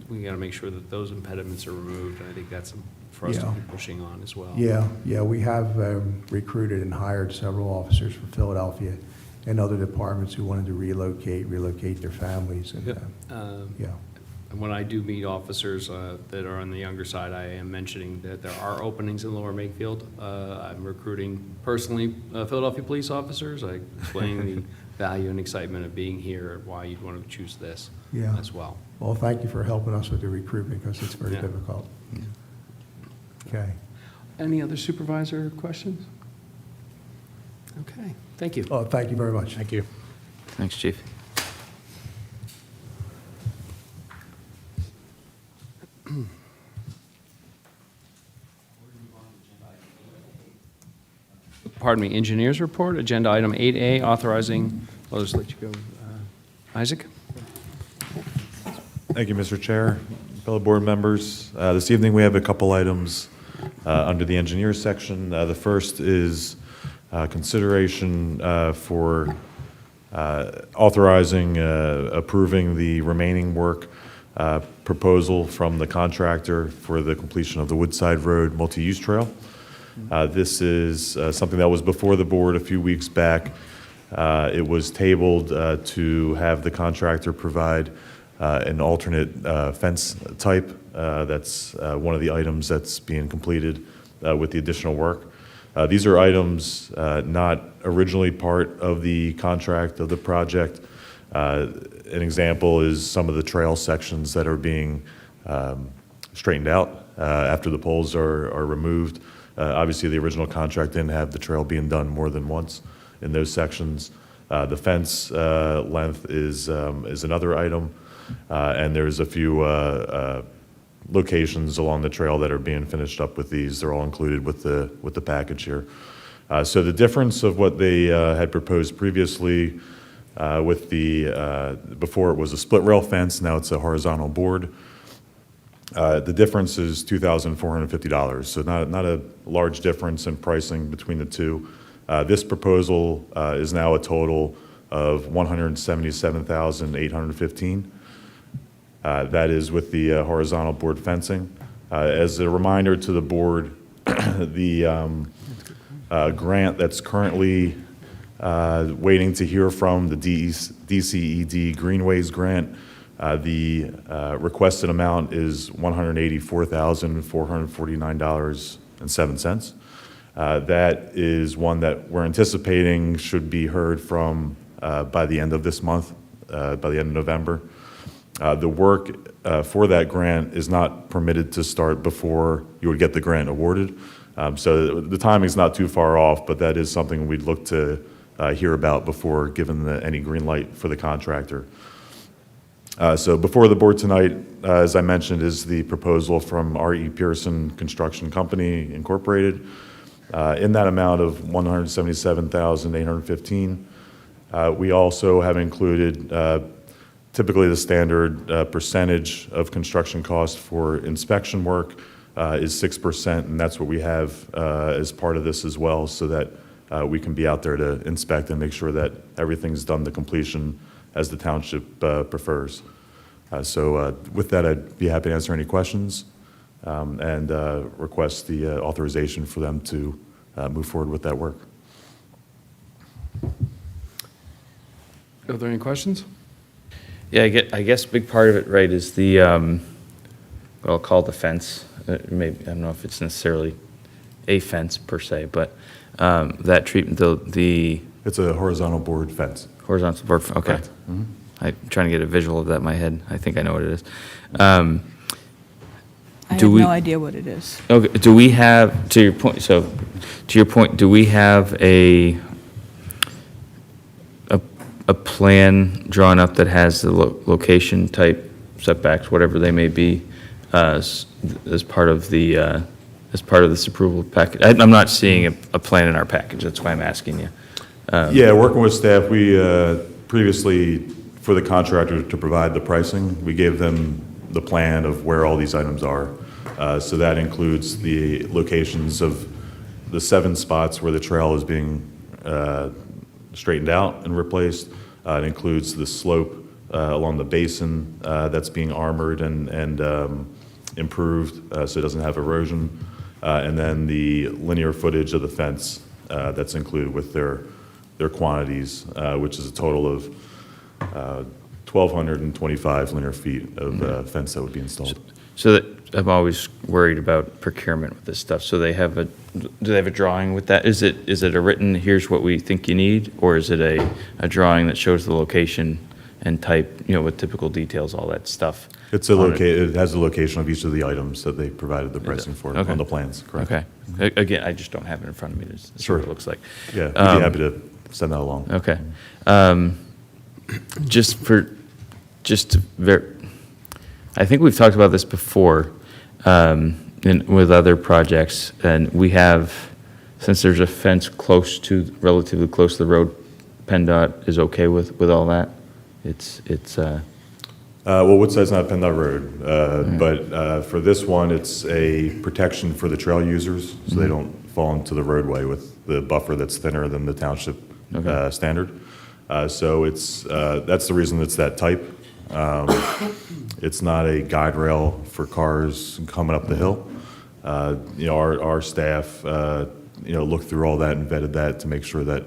we got to make sure that those impediments are removed, and I think that's for us to Yeah. be pushing on as well. Yeah, we have recruited and hired several officers from Philadelphia and other departments who wanted to relocate their families, and, yeah. And when I do meet officers that are on the younger side, I am mentioning that there are openings in Lower Makefield. I'm recruiting personally Philadelphia police officers. I explain the value and excitement of being here, and why you'd want to choose this Yeah. as well. Well, thank you for helping us with the recruitment, because it's very Yeah. difficult. Okay. Any other supervisor questions? Okay, thank you. Oh, thank you very much. Thank you. Thanks, Chief. Pardon me, engineers report, agenda item 8A, authorizing, I'll just let you go. Isaac? Thank you, Mr. Chair, fellow board members. This evening, we have a couple items under the engineers section. The first is consideration for authorizing, approving the remaining work proposal from the contractor for the completion of the Woodside Road multi-use trail. This is something that was before the board a few weeks back. It was tabled to have the contractor provide an alternate fence type. That's one of the items that's being completed with the additional work. These are items not originally part of the contract of the project. An example is some of the trail sections that are being straightened out after the poles are removed. Obviously, the original contract didn't have the trail being done more than once in those sections. The fence length is another item, and there's a few locations along the trail that are being finished up with these. They're all included with the package here. So the difference of what they had proposed previously with before it was a split rail fence, now it's a horizontal board. The difference is $2,450, so not a large difference in pricing between the two. This proposal is now a total of $177,815. That is with the horizontal board fencing. As a reminder to the board, the grant that's currently waiting to hear from, the DCED Greenways grant, the requested amount is $184,449.07. That is one that we're anticipating should be heard from by the end of this month, by the end of November. The work for that grant is not permitted to start before you would get the grant awarded. So the timing's not too far off, but that is something we'd look to hear about before giving any green light for the contractor. So before the board tonight, as I mentioned, is the proposal from R.E. Pearson Construction Company Incorporated in that amount of $177,815. We also have included typically the standard percentage of construction cost for inspection work is 6%, and that's what we have as part of this as well, so that we can be out there to inspect and make sure that everything's done to completion as the township prefers. So with that, I'd be happy to answer any questions and request the authorization for them to move forward with that work. Are there any questions? Yeah, I guess a big part of it, right, is the, what I'll call the fence. Maybe, I don't know if it's necessarily a fence per se, but that treatment, the It's a horizontal board fence. horizontal board, okay. Correct. Mhm. I'm trying to get a visual of that in my head. I think I know what it is. I Do have we- no idea what it is. Okay, do we have, to your point, do we have a plan drawn up that has the location type setbacks, whatever they may be, as part of this approval package? I'm not seeing a plan in our package, that's why I'm asking you. Yeah, working with staff, we previously, for the contractor to provide the pricing, we gave them the plan of where all these items are. So that includes the locations of the 7 spots where the trail is being straightened out and replaced. It includes the slope along the basin that's being armored and improved so it doesn't have erosion. And then the linear footage of the fence that's included with their quantities, which is a total of 1,225 linear feet of fence that would be installed. So that, I'm always worried about procurement with this stuff. So do they have a drawing with that? Is it a written, here's what we think you need? Or is it a drawing that shows the location and type, with typical details, all that stuff? It has the location of each of the items that they provided the pricing for Okay. on the plans, correct? Okay. Again, I just don't have it in front of me to see Sure. what it looks like. Yeah, we'd be happy to send that along. Okay. I think we've talked about this before with other projects, and we have, since there's a fence relatively close to the road, PennDOT is okay with all that? Well, Woodside's not PennDOT Road, but for this one, it's a protection for the trail users, so they don't fall into the roadway with the buffer that's thinner than the township standard. So that's the reason it's that type. It's not a guide rail for cars coming up the hill. Our staff, looked through all that and vetted that to make sure that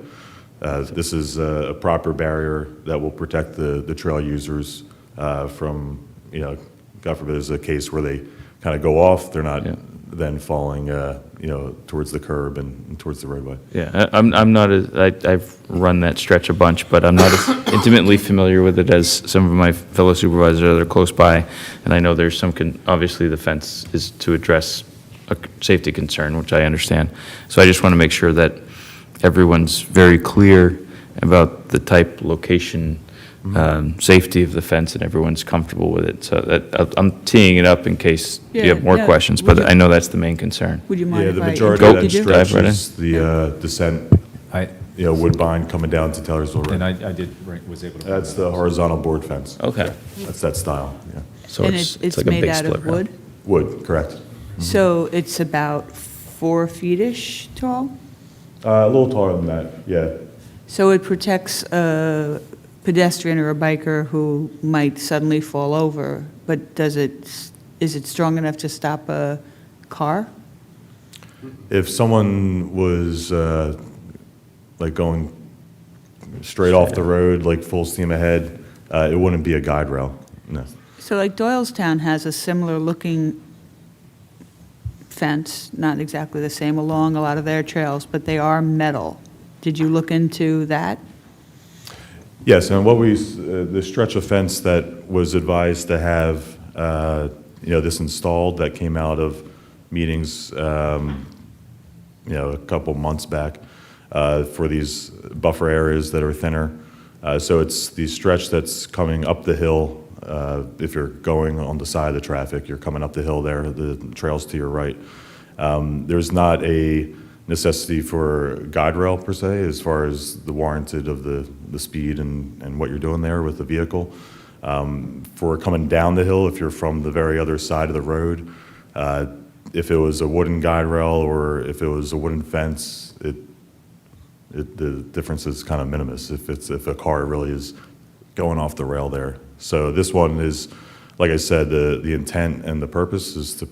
this is a proper barrier that will protect the trail users from, God forbid, there's a case where they kind of go off, they're not then falling, towards the curb and towards the roadway. Yeah, I've run that stretch a bunch, but I'm not as intimately familiar with it as some of my fellow supervisors that are close by. And I know there's obviously the fence is to address a safety concern, which I understand. So I just want to make sure that everyone's very clear about the type, location, safety of the fence, and everyone's comfortable with it. So that I'm teeing it up in case you have more questions, but I know that's the main concern. Would you mind Yeah, if the I majority of that interrupted you? Dive right in. stretch is the descent, Woodbine coming down to Taylorsville Road. And I was able to. That's the horizontal board fence. Okay. That's that style, yeah. So And it's it's like a made big out split of rail. wood? Wood, correct. So it's about 4 feet-ish tall? A little taller than that, yeah. So it protects a pedestrian or a biker who might suddenly fall over, but is it strong enough to stop a car? If someone was going straight off the road, like full steam ahead, it wouldn't be a guide rail, no. So like Doylestown has a similar looking fence, not exactly the same, along a lot of their trails, but they are metal. Did you look into that? Yes, and the stretch of fence that was advised to have, this installed, that came out of meetings, a couple months back, for these buffer areas that are thinner. So it's the stretch that's coming up the hill. If you're going on the side of the traffic, you're coming up the hill there, the trail's to your right. There's not a necessity for guide rail per se, as far as the warranted of the speed and what you're doing there with the vehicle. For coming down the hill, if you're from the very other side of the road, if it was a wooden guide rail or if it was a wooden fence, the difference is kind of minimus if a car really is going off the rail there. So this one is, like I said, the intent and the purpose is to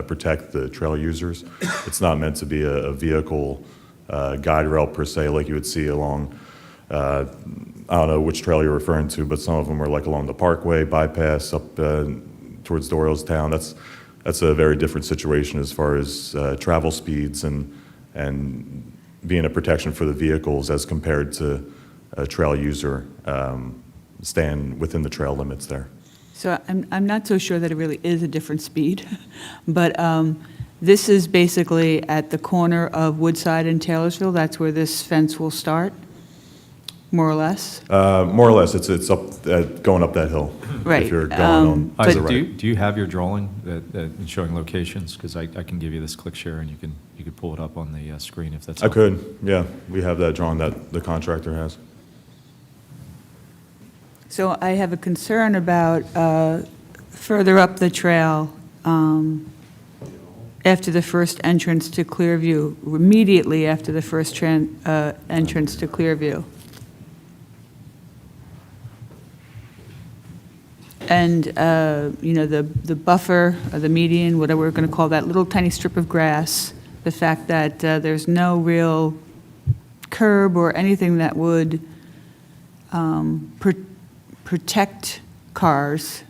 protect the trail users. It's not meant to be a vehicle guide rail per se, like you would see along, I don't know which trail you're referring to, but some of them are like along the Parkway, bypass up towards Doylestown. That's a very different situation as far as travel speeds and being a protection for the vehicles as compared to a trail user staying within the trail limits there. So I'm not so sure that it really is a different speed, but this is basically at the corner of Woodside and Taylorsville. That's where this fence will start, more or less? More or less, it's up, going up that hill. Right, If you're going on to Isaac, the right. do you have your drawing showing locations? Because I can give you this click share, and you could pull it up on the screen if that's I helpful. could, yeah. We have that drawing that the contractor has. So I have a concern about further up the trail, after the first entrance to Clearview, immediately after the first entrance to Clearview. And, the buffer, or the median, whatever we're going to call that little tiny strip of grass, the fact that there's no real curb or anything that would protect cars,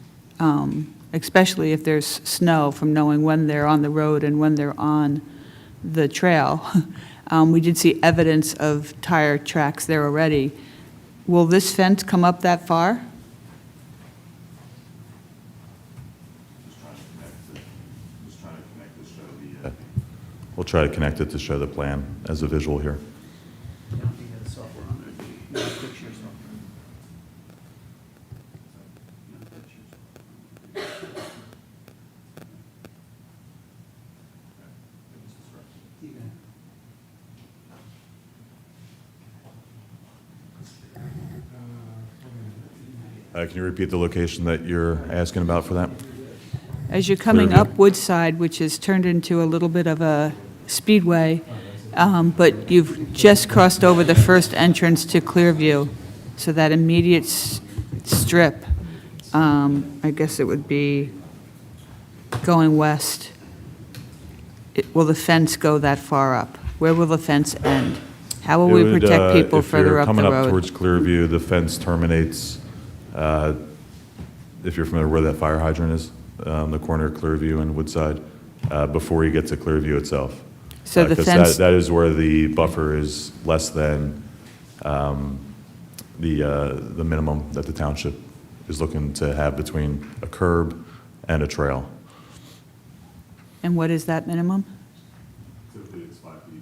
especially if there's snow, from knowing when they're on the road and when they're on the trail. We did see evidence of tire tracks there already. Will this fence come up that far? We'll try to connect it to show the plan as a visual here. Can you repeat the location that you're asking about for that? As you're coming Clearview. up Woodside, which has turned into a little bit of a speedway, but you've just crossed over the first entrance to Clearview, so that immediate strip, I guess it would be going west. Will the fence go that far up? Where will the fence end? How will It we would, protect people further up the If you're coming up road? towards Clearview, the fence terminates, if you're familiar where that fire hydrant is, on the corner of Clearview and Woodside, before you get to Clearview itself. So the 'Cause fence- that is where the buffer is less than the minimum that the township is looking to have between a curb and a trail. And what is that minimum? Typically, it's 5 feet.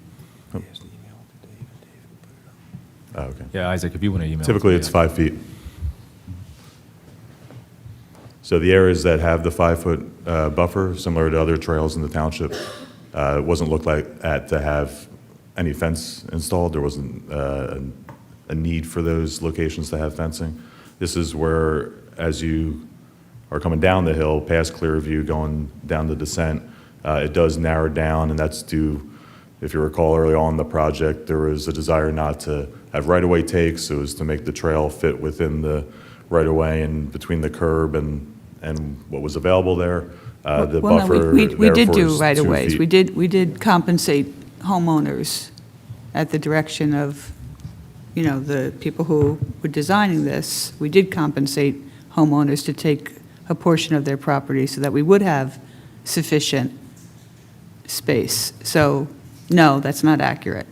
Oh, okay. Yeah, Isaac, if you want to email. it to Typically, me, it's 5 feet. So the areas that have the 5-foot buffer, similar to other trails in the township, it wasn't looked like at to have any fence installed. There wasn't a need for those locations to have fencing. This is where, as you are coming down the hill, past Clearview, going down the descent, it does narrow down, and that's due, if you recall early on in the project, there was a desire not to have right-of-way takes. It was to make the trail fit within the right-of-way and between the curb and what was available there. The Well, no, buffer we did therefore do is 2 right-of-ways. feet. We did compensate homeowners at the direction of, the people who were designing this. We did compensate homeowners to take a portion of their property so that we would have sufficient space. So, no, that's not accurate.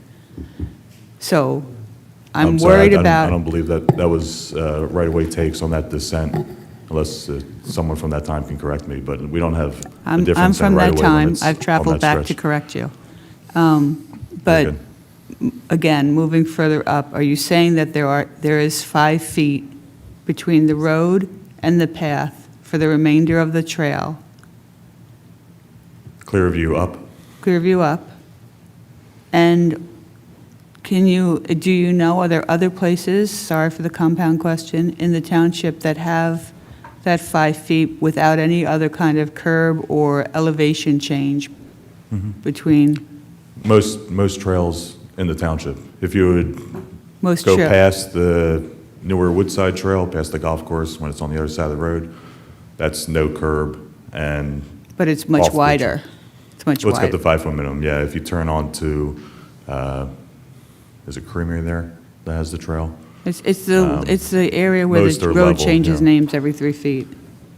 So, I'm sorry, worried I about. don't believe that was right-of-way takes on that descent, unless someone from that time can correct me, but we don't have a I'm difference in from that right-of-way time. limits I've on traveled that back to stretch. correct you. Very But good. again, moving further up, are you saying that there is 5 feet between the road and the path for the remainder of the trail, Clearview up. Clearview up? And do you know, are there other places, sorry for the compound question, in the township that have that 5 feet without any other kind of curb or elevation change between? Most trails in the township. If you would Most go true. past the newer Woodside Trail, past the golf course, when it's on the other side of the road, that's no curb and. But it's much off the wider. It's much Well, it's got the wider. 5-foot minimum, yeah. If you turn on to, is it Creamery there that has the trail? It's the area where most the are road level, changes yeah. names every 3 feet.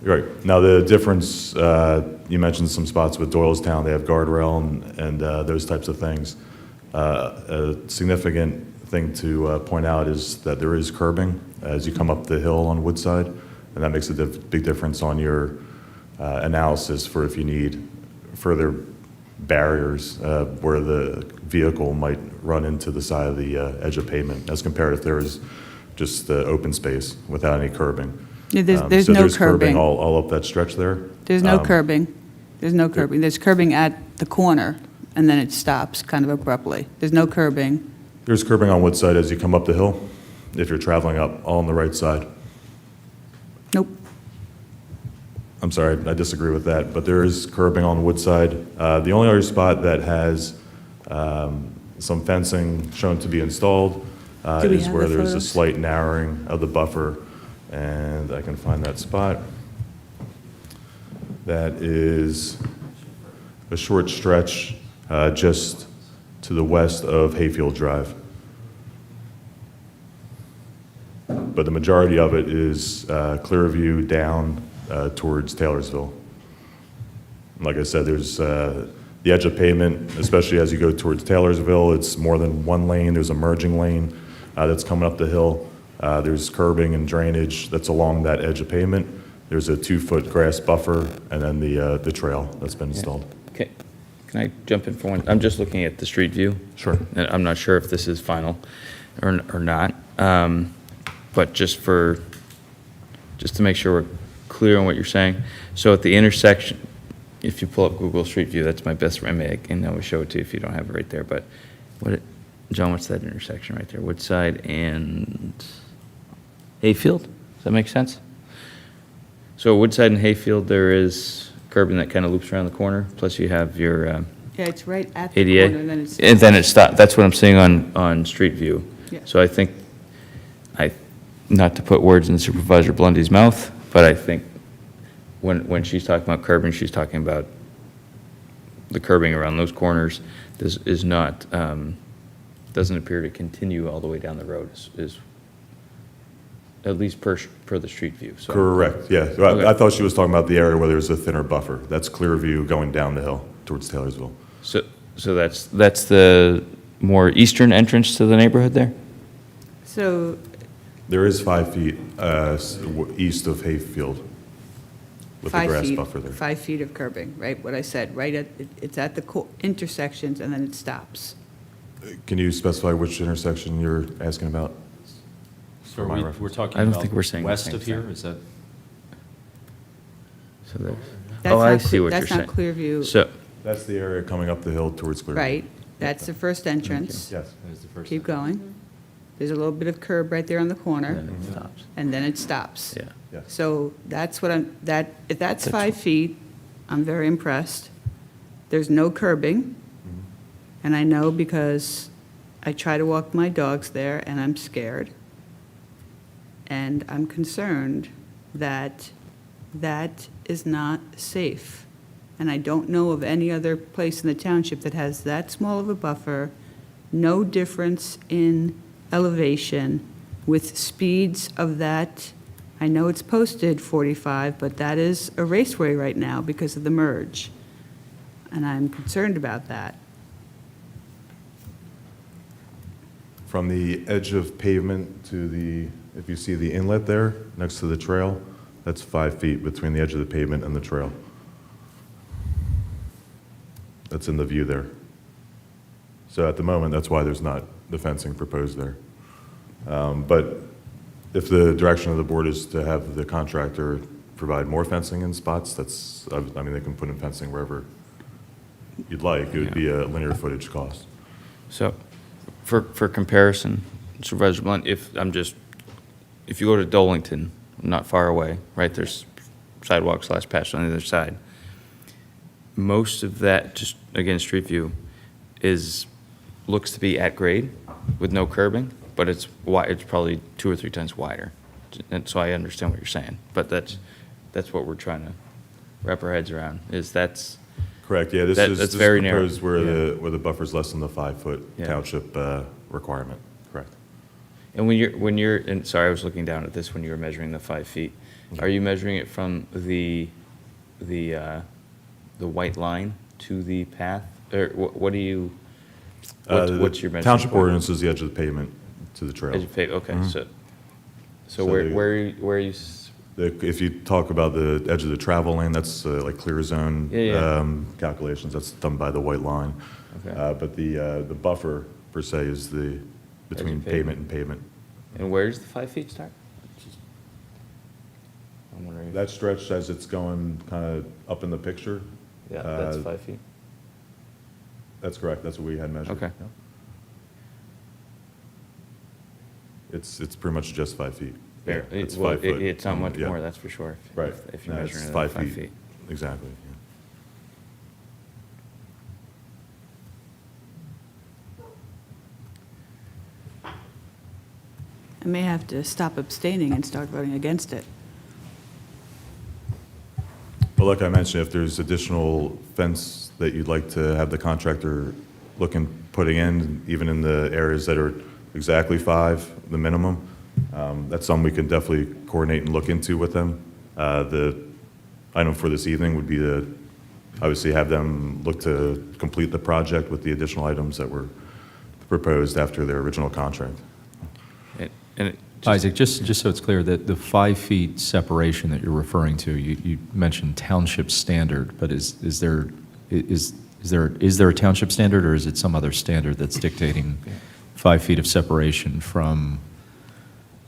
Right. Now, the difference, you mentioned some spots with Doylestown, they have guardrail and those types of things. A significant thing to point out is that there is curbing as you come up the hill on Woodside, and that makes a big difference on your analysis for if you need further barriers where the vehicle might run into the side of the edge of pavement, as compared if there was just open space without any curbing. Yeah, there's So no there's curbing curbing. all up that stretch there. There's no curbing. There's no curbing. There's curbing at the corner, and then it stops kind of abruptly. There's no curbing. There's curbing on Woodside as you come up the hill, if you're traveling up, all on the right side. Nope. I'm sorry, I disagree with that, but there is curbing on Woodside. The only other spot that has some fencing shown to be installed Do we is have where the there's a photos? slight narrowing of the buffer, and I can find that spot. That is a short stretch just to the west of Hayfield Drive. But the majority of it is clear view down towards Taylorsville. Like I said, there's the edge of pavement, especially as you go towards Taylorsville, it's more than one lane. There's a merging lane that's coming up the hill. There's curbing and drainage that's along that edge of pavement. There's a 2-foot grass buffer, and then the trail that's been installed. Okay, can I jump in for one? I'm just looking at the street view. Sure. And I'm not sure if this is final or not, but just to make sure we're clear on what you're saying. So at the intersection, if you pull up Google Street View, that's my best remake, and I will show it to you if you don't have it right there. But John, what's that intersection right there? Woodside and Hayfield? Does that make sense? So Woodside and Hayfield, there is curbing that kind of loops around the corner. Plus you have your Yeah, it's right at the ADA, corner, and then it's. and then it stops. That's what I'm seeing on Street View. Yeah. So I think, not to put words in Supervisor Blundy's mouth, but I think when she's talking about curbing, she's talking about the curbing around those corners. This is not, doesn't appear to continue all the way down the road, is at least per the street view. So Correct, yeah. Okay. I thought she was talking about the area where there's a thinner buffer. That's clear view going down the hill towards Taylorsville. So that's the more eastern entrance to the neighborhood there? So, There is 5 feet east of Hayfield with the 5 grass feet, buffer there. 5 feet of curbing, right? What I said, right at, it's at the intersections, and then it stops. Can you specify which intersection you're asking about? So For my we're reference. talking I don't about think we're saying the west same of here, thing. is that? So there's, That's oh, I not see what you're That's saying. not Clearview, So, That's the area coming up the hill towards Clearview. right? That's the first entrance. Yes. That is the first. Keep going. There's a little bit of curb right there on the corner, then it stops. and then it stops. Yeah. Yes. So that's what if that's That's- 5 feet, I'm very impressed. There's no curbing, and I know because I try to walk my dogs there, and I'm scared. And I'm concerned that that is not safe. And I don't know of any other place in the township that has that small of a buffer, no difference in elevation, with speeds of that. I know it's posted 45, but that is a raceway right now because of the merge. And I'm concerned about that. From the edge of pavement to the, if you see the inlet there, next to the trail, that's 5 feet between the edge of the pavement and the trail. That's in the view there. So at the moment, that's why there's not the fencing proposed there. But if the direction of the board is to have the contractor provide more fencing in spots, that's, I mean, they can put in fencing wherever you'd like. It would be a linear footage cost. So, for comparison, Supervisor Blunt, if you go to Dolington, not far away, right, there's sidewalk/patch on the other side. Most of that, just again, street view, is looks to be at grade with no curbing, but it's wide, it's probably 2 or 3 times wider. And so I understand what you're saying, but that's what we're trying to wrap our heads around, is that's, Correct, yeah, this That- is that's this is very narrow. proposed where Yeah. where the buffer's less than the 5-foot Yeah. township requirement, correct. and when you're, and sorry, I was looking down at this when you were measuring the 5 feet. Are you measuring it from the white line to the path? Or what do you, The what's your measuring Township point? ordinance is the edge of the pavement to the trail. Edge of pave, okay, so So where, the- where are you, If you talk about the edge of the travel lane, that's like clear zone Yeah, yeah. calculations, that's done by the white line. Okay. But the buffer per se is the, between pavement. pavement and pavement. and where does the 5 feet start? I'm wondering. That stretch as it's going kind of up in the picture, Yeah, that's uh, 5 feet. that's correct, that's what we had measured. Okay. yeah. It's pretty much just 5 feet. Yeah, it's Well, 5 foot. it's not much Yeah. more, that's for sure. Right. If you're No, it's measuring it at 5 5 feet. feet. Exactly, yeah. I may have to stop abstaining and start voting against it. But like I mentioned, if there's additional fence that you'd like to have the contractor putting in, even in the areas that are exactly 5, the minimum, that's something we can definitely coordinate and look into with them. The item for this evening would be to, obviously, have them look to complete the project with the additional items that were proposed after their original contract. And it just- Isaac, just so it's clear, that the 5 feet separation that you're referring to, you mentioned township standard, but is there a township standard, or is it some other standard that's dictating 5 feet of separation from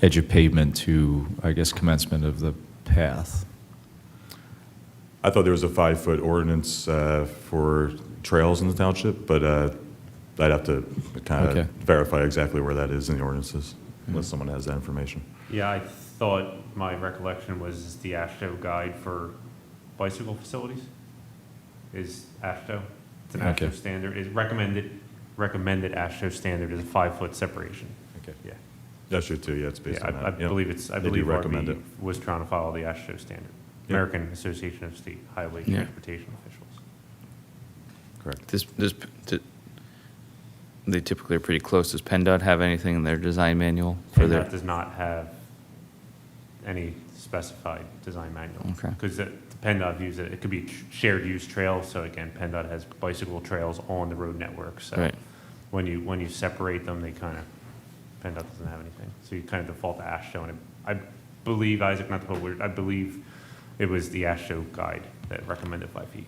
edge of pavement to, I guess, commencement of the path? I thought there was a 5-foot ordinance for trails in the township, but I'd have to kind Okay. of verify exactly where that is in the ordinances, unless someone has that information. Yeah, I thought my recollection was the ASHTO guide for bicycle facilities is ASHTO. It's an Okay. ASHTO standard, is recommended ASHTO standard is a 5-foot separation. Okay. Yeah. That's true too, yeah, it's based Yeah, on that. I Yep. believe it's, I They do believe recommend RB it. was trying to follow the ASHTO standard. Yep. American Association of State Highway Yeah. Transportation Officials. Correct. They typically are pretty close. Does PennDOT have anything in their design manual for their? PennDOT does not have any specified design manual. Okay. Because PennDOT views it could be shared use trails, so again, PennDOT has bicycle trails on the road network, so. Right. When you separate them, they kind of, PennDOT doesn't have anything, so you kind of default to ASHTO, and I believe, Isaac, not to put word, I believe it was the ASHTO guide that recommended 5 feet.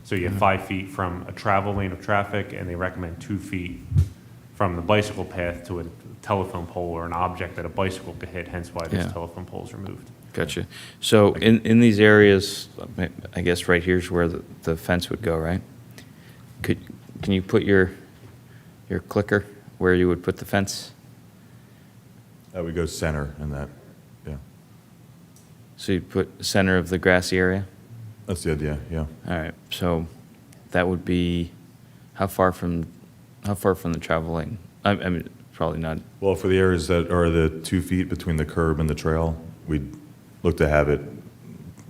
So you have 5 feet from a travel lane of traffic, and they recommend 2 feet from the bicycle path to a telephone pole or an object that a bicycle could hit, hence why those Yeah. telephone poles are moved. Gotcha. So in these areas, I guess right here's where the fence would go, right? Can you put your clicker where you would put the fence? We go center in that, yeah. So you'd put center of the grassy area? That's the idea, yeah. All right, so that would be, how far from the travel lane? I mean, probably not, Well, for the areas that are the 2 feet between the curb and the trail, we'd look to have it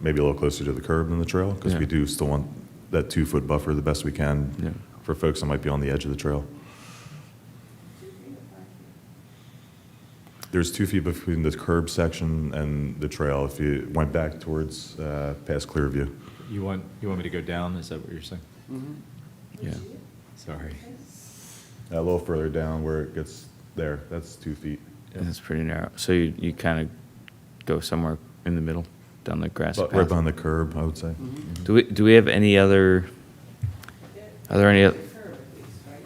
maybe a little closer to the curb than the trail, because Yeah. we do still want that 2-foot buffer the best we Yeah. can for folks that might be on the edge of the trail. There's 2 feet between the curb section and the trail, if you went back towards past Clearview. You want me to go down, is that what you're saying? yeah. Sorry. A little further down where it gets there, that's 2 feet. That's pretty narrow. So you kind of go somewhere in the middle, down the grassy But path? right behind the curb, I would say. Do we have any other, are there any,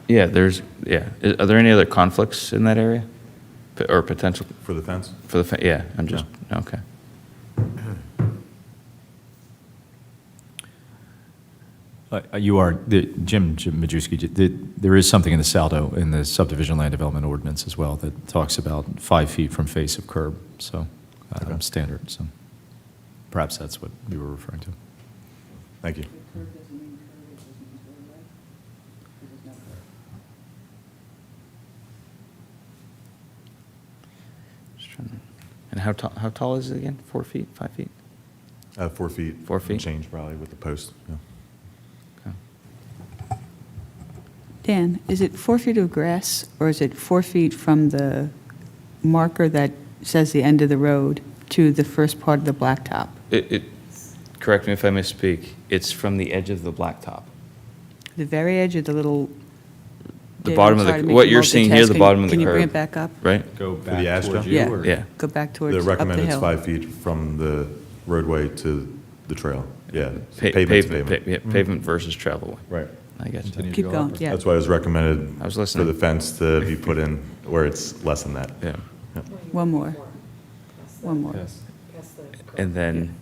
yeah, are there any other conflicts in that area? Or potential For the fence? for the, yeah, I'm just, okay. You are, Jim Majewski, there is something in the SALDO, in the subdivision land development ordinance as well, that talks about 5 feet from face of curb, so, standard, so perhaps that's what you were referring to. Thank you. And how tall is it again? 4 feet, 5 feet? 4 feet. 4 feet? Change probably with the post, yeah. Okay. Dan, is it 4 feet of grass, or is it 4 feet from the marker that says the end of the road to the first part of the blacktop? Correct me if I misspeak, it's from the edge of the blacktop. The very edge of the little... The Dave, bottom I'm of sorry the, to make what you you're seeing here, the multitask. bottom of the Can you bring curb. it back up? Right? Go the back Astra? towards Yeah. you? or- Yeah. Go back towards, The up the recommended is hill. 5 feet from the roadway to the trail. Yeah. Pavement, Pavement. yeah, pavement versus travelway. Right. I guess. Continue to Keep go going, up. yeah. That's why it was recommended I was for listening. the fence to be put in where it's less than that. Yeah. One more. One more. Yes. And then,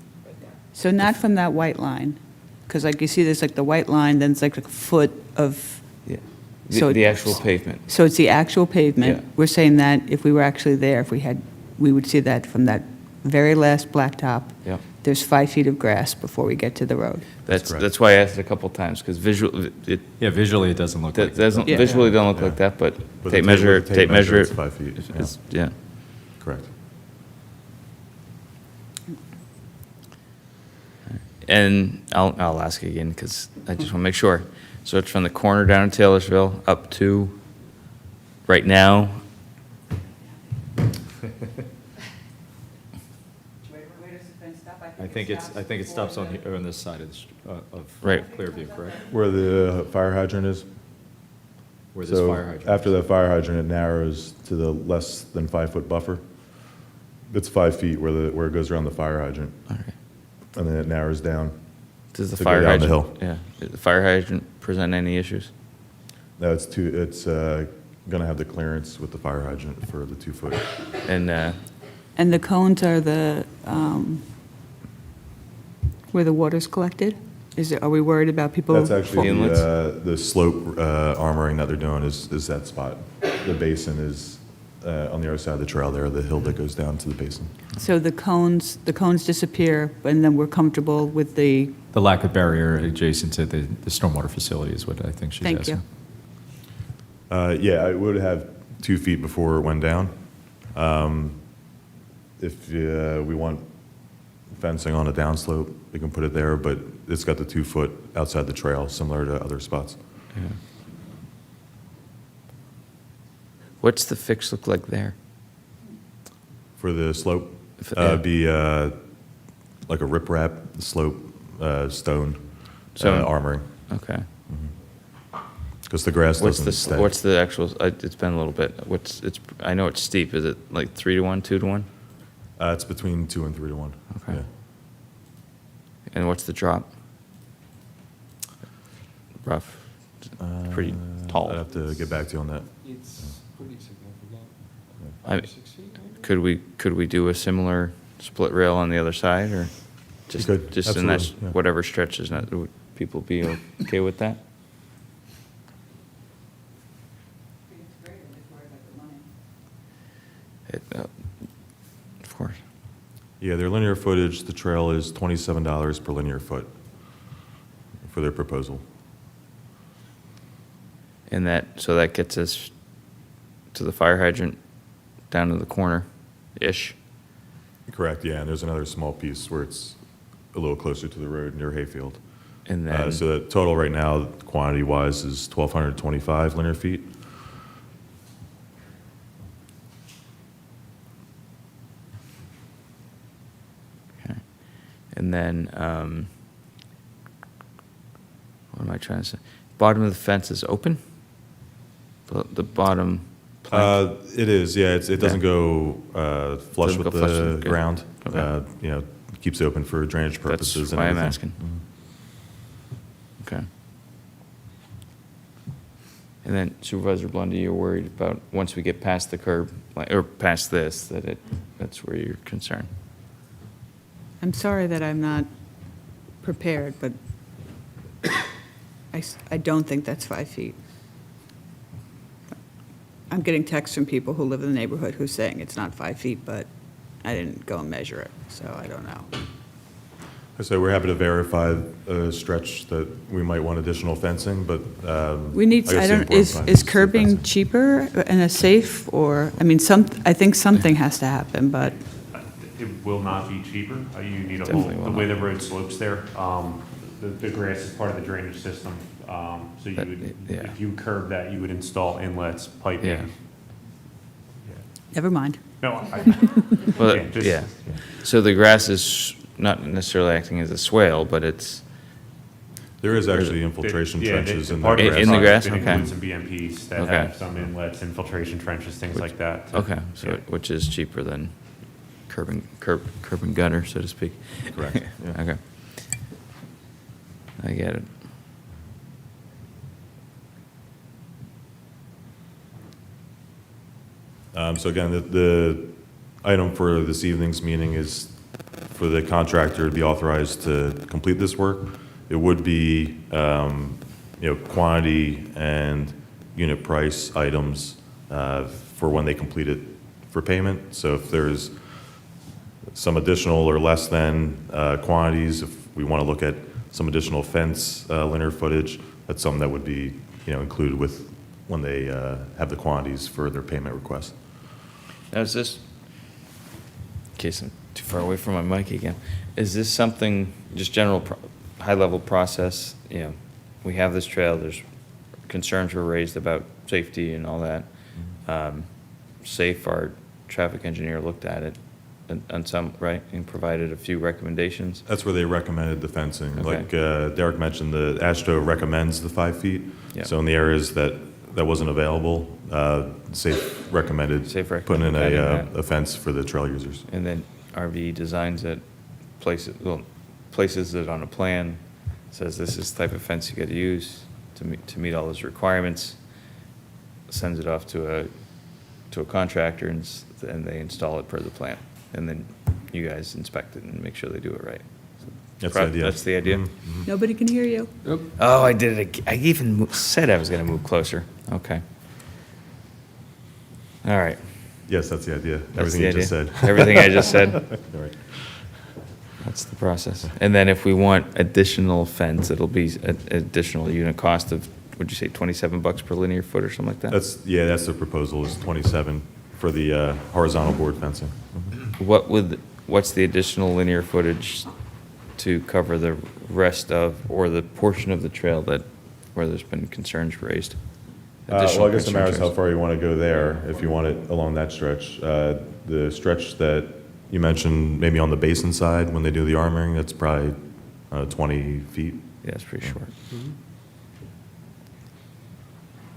So not from that white line, because like you see there's like the white line, then it's like a foot of, yeah, So the it- actual pavement. so it's the actual pavement. Yeah. We're saying that if we were actually there, if we had, we would see that from that very last blacktop. Yeah. There's 5 feet of grass before we get to the road. That's correct. why I asked it a couple times, because it Yeah, visually, it doesn't look like. doesn't, Yeah. visually don't look Yeah. like that, but But tape the measure, tape measure, it's 5 feet, Yeah. Correct. And I'll ask again, because I just want to make sure. So it's from the corner down in Taylorsville up to, right now, I think it stops on here, on this side of, Right. Clearview, correct? Where the fire hydrant is? Where this So fire hydrant. after the fire hydrant, it narrows to the less than 5 foot buffer. It's 5 feet where it goes around the fire hydrant. Okay. And then it narrows down. Does the To go fire down the hydrant? hill. Yeah. Does the fire hydrant present any issues? No, it's going to have the clearance with the fire hydrant for the 2 foot. And, And the cones are the, where the water's collected? Are we worried about people? That's actually The inlets? the slope armoring that they're doing is that spot. The basin is on the other side of the trail there, the hill that goes down to the basin. So the cones disappear, and then we're comfortable with the, The lack of barrier adjacent to the stormwater facility is what I think she's thank asking. you. Yeah, I would have 2 feet before it went down. If we want fencing on a downslope, we can put it there, but it's got the 2 foot outside the trail, similar to other spots. what's the fix look like there? For the slope, Yeah. it'd be like a riprap slope, stone Stone. armoring, Okay. because the grass What's doesn't stay. what's the actual, it's been a little bit, I know it's steep, is it like 3 to 1, 2 to 1? It's between 2 and 3 to 1. Okay. Yeah. And what's the drop? Rough, pretty tall. I'd have to get back to you on that. It's pretty significant. I- Could we do a similar split rail on the other side, or just, could, just in that, absolutely, yeah. whatever stretches, would people be okay with that? Of course. Yeah, their linear footage, the trail is $27 per linear foot for their proposal. And so that gets us to the fire hydrant, down to the corner-ish. Correct, yeah, and there's another small piece where it's a little closer to the road near Hayfield. And then, So the total right now, quantity-wise, is 1,225 linear feet. and then, what am I trying to say? Bottom of the fence is open? The bottom plank? It is, yeah, it doesn't go flush Doesn't with go flush the with- good. ground. Okay. Keeps it open for drainage That's purposes and why I'm everything. asking. Okay. And then Supervisor Blundy, you're worried about, once we get past the curb, or past this, that's where you're concerned? I'm sorry that I'm not prepared, but I don't think that's 5 feet. I'm getting texts from people who live in the neighborhood who's saying it's not 5 feet, but I didn't go and measure it, so I don't know. So we're happy to verify a stretch that we might want additional fencing, but. We need, I guess I the don't, important is part is the curbing fencing. cheaper and a safe, or, I mean, I think something has to happen, but It will not be cheaper. You need a whole, Definitely will the way not. the road slopes there, the grass is part of the drainage system. So you But, would, yeah. if you curb that, you would install inlets, Yeah. piping. never mind. No, Well, yeah, just- yeah. So the grass is not necessarily acting as a swale, but it's, There is actually infiltration Yeah, trenches in the part of grass. In the grass? It Okay. includes some BMPs that Okay. have some inlets, infiltration trenches, things like that. okay, so, which is cheaper than curb and gutter, so to speak. Correct, yeah. Okay. I get it. So again, the item for this evening's meeting is for the contractor to be authorized to complete this work. It would be, quantity and unit price items for when they complete it for payment. So if there's some additional or less than quantities, if we want to look at some additional fence linear footage, that's something that would be, included with when they have the quantities for their payment request. Now, is this, in case I'm too far away from my mic again, is this something, just general, high-level process, we have this trail, there's concerns were raised about safety and all that. Safe, our traffic engineer looked at it on some, right, and provided a few recommendations. That's where they recommended the fencing. Okay. Like Derek mentioned, the ASHTO recommends the 5 feet. Yeah. So in the areas that wasn't available, SAFE recommended SAFE putting in recommended adding that. a fence for the trail users. And then RV designs it, places it on a plan, says this is the type of fence you got to use to meet all those requirements, sends it off to a contractor, and they install it per the plan. And then you guys inspect it and make sure they do it right. That's the idea. That's the idea? Mhm. Nobody can hear you. Oh, I did it. I even said I was going to move closer. Okay. All right. Yes, that's the idea. That's Everything the you just idea. said. Everything I just said. All right. That's the process. And then if we want additional fence, it'll be an additional unit cost of, would you say, $27 per linear foot or something like that? That's the proposal is 27 for the horizontal board fencing. What's the additional linear footage to cover the rest of, or the portion of the trail where there's been concerns raised? Well, Additional I guess it matters concerns how far you want to go there, if you want it along that stretch. The stretch that you mentioned, maybe on the basin side, when they do the armoring, that's probably 20 feet. Yeah, it's pretty short.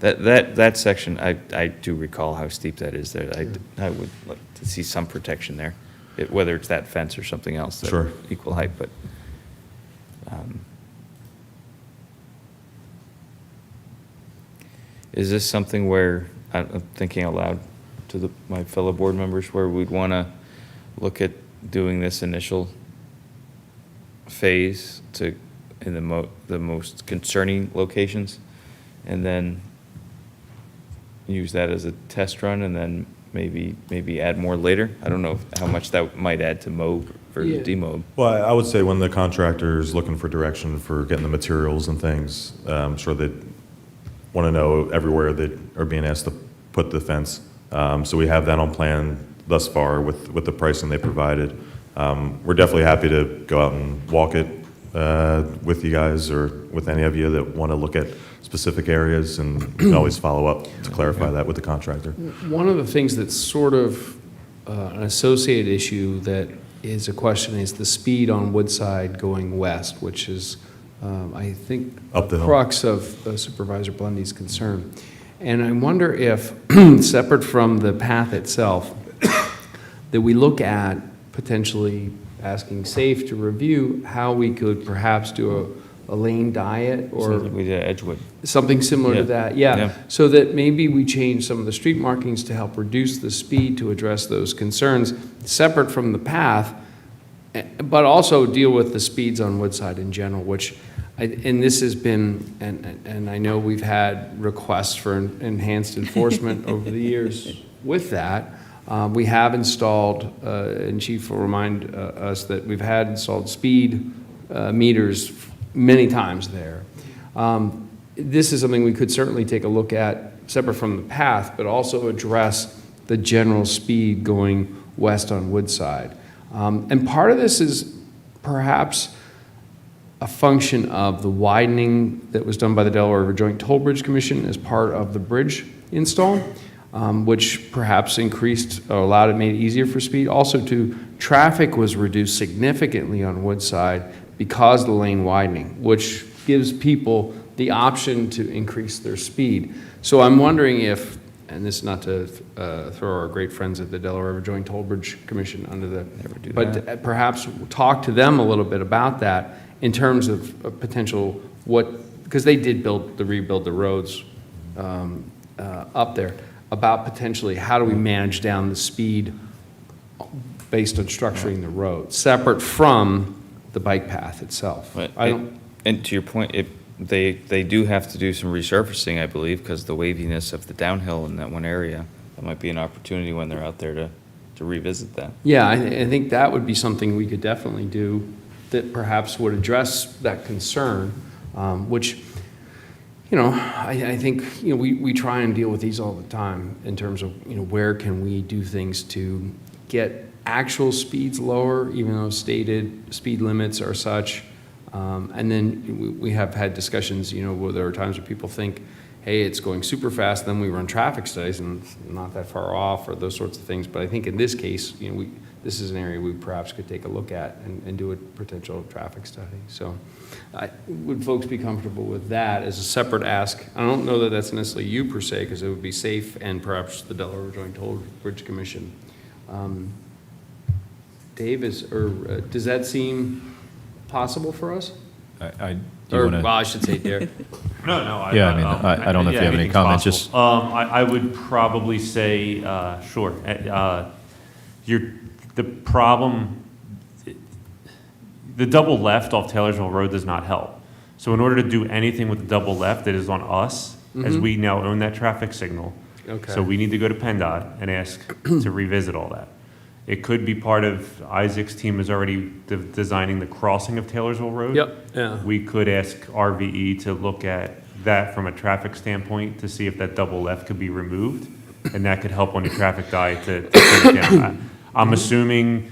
That section, I do recall how steep that is there. I would like to see some protection there, whether it's that fence or something else. that Sure. Equal height, but, is this something where, I'm thinking out loud to my fellow board members, where we'd want to look at doing this initial phase in the most concerning locations, and then use that as a test run, and then maybe add more later? I don't know how much that might add to mob versus Yeah. demob. Well, I would say when the contractor is looking for direction for getting the materials and things, I'm sure they'd want to know everywhere that are being asked to put the fence. So we have that on plan thus far with the pricing they provided. We're definitely happy to go out and walk it with you guys or with any of you that want to look at specific areas, and we can always follow up to clarify that with the contractor. One of the things that's sort of an associated issue that is a question is the speed on Woodside going west, which is, I think, Up the the hill. crux of Supervisor Blundy's concern. And I wonder if, separate from the path itself, that we look at potentially asking SAFE to review how we could perhaps do a lane diet or Sounds like we did at Edgewood. something similar Yeah. to that, yeah. Yeah. So that maybe we change some of the street markings to help reduce the speed to address those concerns, separate from the path, but also deal with the speeds on Woodside in general, which, and this has been, and I know we've had requests for enhanced enforcement over the years with that. We have installed, and Chief will remind us that we've had installed speed meters many times there. This is something we could certainly take a look at, separate from the path, but also address the general speed going west on Woodside. And part of this is perhaps a function of the widening that was done by the Delaware River Joint Toll Bridge Commission as part of the bridge install, which perhaps increased or allowed it, made it easier for speed. Also, traffic was reduced significantly on Woodside because of the lane widening, which gives people the option to increase their speed. So I'm wondering if, and this is not to throw our great friends at the Delaware River Joint Toll Bridge Commission under the, but perhaps talk to them a little bit about that in terms of potential because they did rebuild the roads up there, about potentially how do we manage down the speed based on structuring the road, separate from the bike path itself. But and to your point, they do have to do some resurfacing, I believe, because the waviness of the downhill in that one area. That might be an opportunity when they're out there to revisit that. Yeah, I think that would be something we could definitely do that perhaps would address that concern, which, I think, we try and deal with these all the time in terms of, where can we do things to get actual speeds lower, even though stated speed limits are such. And then we have had discussions, where there are times where people think, hey, it's going super fast, then we run traffic studies and it's not that far off, or those sorts of things. But I think in this case, this is an area we perhaps could take a look at and do a potential traffic study. So would folks be comfortable with that as a separate ask? I don't know that that's necessarily you per se, because it would be safe, and perhaps the Delaware Joint Toll Bridge Commission. Dave, does that seem possible for us? I should say Derek. No. I don't know if you have any comments. Just I would probably say sure. The problem, the double left off Taylorsville Road does not help. So in order to do anything with the double left, it is on us, as we now own that traffic signal. Okay. So we need to go to PennDOT and ask to revisit all that. It could be part of, Isaac's team is already designing the crossing of Taylorsville Road. Yep, yeah. We could ask RVE to look at that from a traffic standpoint to see if that double left could be removed, and that could help on the traffic die to bring it down. I'm assuming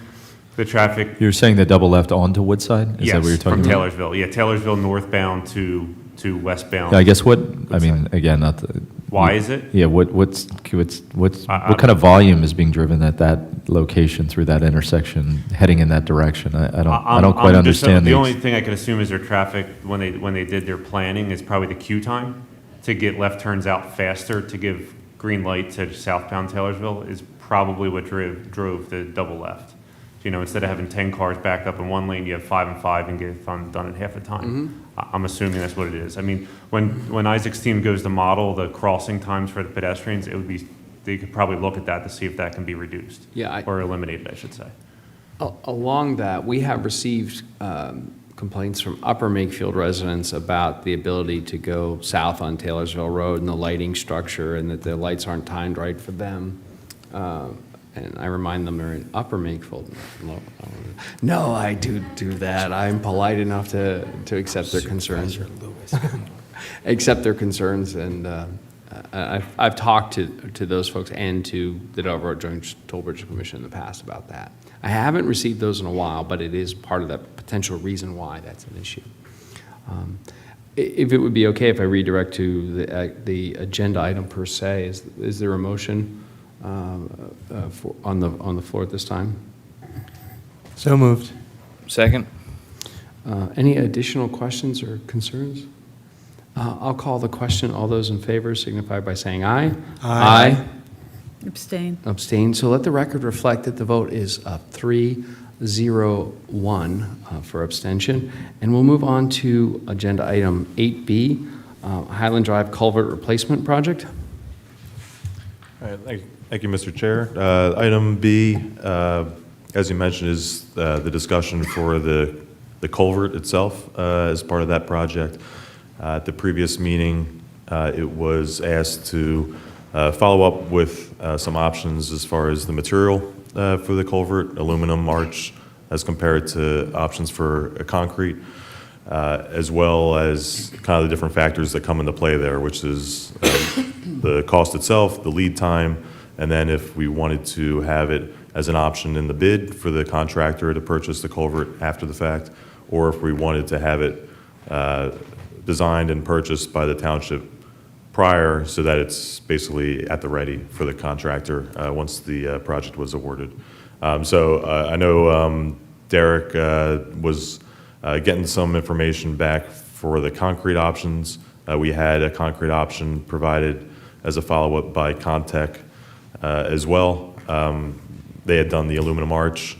the traffic. You're saying the double left onto Woodside? Is that what you're talking about? From Taylorsville. Yeah, Taylorsville northbound to westbound. Yeah, I guess again, not the. Why is it? Yeah, what kind of volume is being driven at that location through that intersection, heading in that direction? I don't quite understand. The only thing I can assume is their traffic, when they did their planning, is probably the queue time to get left turns out faster to give green light to southbound Taylorsville is probably what drove the double left. Instead of having 10 cars backed up in one lane, you have 5 and 5 and get it done in half the time. I'm assuming that's what it is. I mean, when Isaac's team goes to model the crossing times for the pedestrians, they could probably look at that to see if that can be reduced. Yeah, or eliminated, I should say. Along that, we have received complaints from Upper Makefield residents about the ability to go south on Taylorsville Road and the lighting structure, and that the lights aren't timed right for them. And I remind them they're in Upper Makefield. No, I do that. I'm polite enough to accept their concerns. Accept their concerns, and I've talked to those folks and to the Delaware Joint Toll Bridge Commission in the past about that. I haven't received those in a while, but it is part of that potential reason why that's an issue. If it would be okay if I redirect to the agenda item per se, is there a motion on the floor at this time? So moved. Second? Any additional questions or concerns? I'll call the question. All those in favor signify by saying aye. Aye. Abstain. Abstain. So let the record reflect that the vote is 3-0-1 for abstention. And we'll move on to agenda item 8B, Highland Drive Culvert Replacement Project. All right, thank you, Mr. Chair. Item B, as you mentioned, is the discussion for the culvert itself as part of that project. At the previous meeting, it was asked to follow up with some options as far as the material for the culvert, aluminum, arch, as compared to options for concrete, as well as kind of the different factors that come into play there, which is the cost itself, the lead time, and then if we wanted to have it as an option in the bid for the contractor to purchase the culvert after the fact, or if we wanted to have it designed and purchased by the township prior so that it's basically at the ready for the contractor once the project was awarded. So I know Derek was getting some information back for the concrete options. We had a concrete option provided as a follow-up by Contech as well. They had done the aluminum arch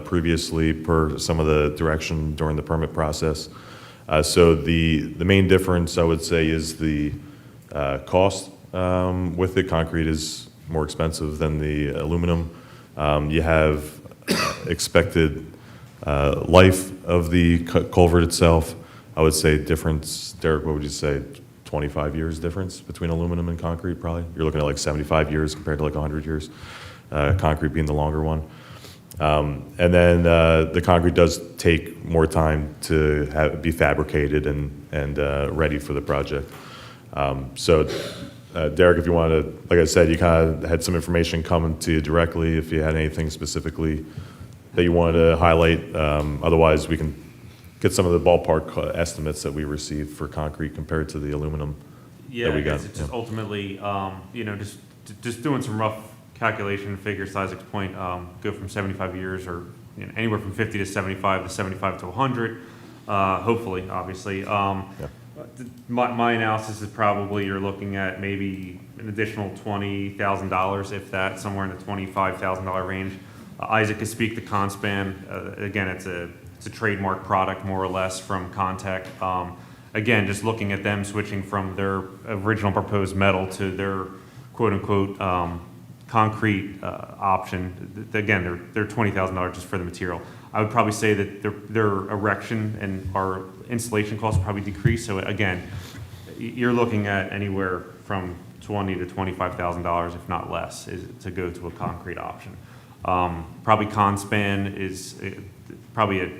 previously per some of the direction during the permit process. So the main difference, I would say, is the cost with it. Concrete is more expensive than the aluminum. You have expected life of the culvert itself. I would say difference, Derek, what would you say, 25 years difference between aluminum and concrete probably? You're looking at like 75 years compared to like 100 years, concrete being the longer one. And then the concrete does take more time to be fabricated and ready for the project. So Derek, if you want to, like I said, you kind of had some information coming to you directly, if you had anything specifically that you wanted to highlight. Otherwise, we can get some of the ballpark estimates that we received for concrete compared to the aluminum that we I got. guess it's just ultimately, just doing some rough calculation figures, to Isaac's point, go from 75 years or anywhere from 50 to 75 to 75 to 100, hopefully, obviously. My analysis is probably you're looking at maybe an additional $20,000, if that, somewhere in the $25,000 range. Isaac can speak to Conspan. Again, it's a trademark product, more or less, from Contech. Again, just looking at them switching from their original proposed metal to their quote-unquote concrete option. Again, they're $20,000 just for the material. I would probably say that their erection and our installation costs will probably decrease. So again, you're looking at anywhere from $20,000 to $25,000, if not less, to go to a concrete option. Probably Conspan is probably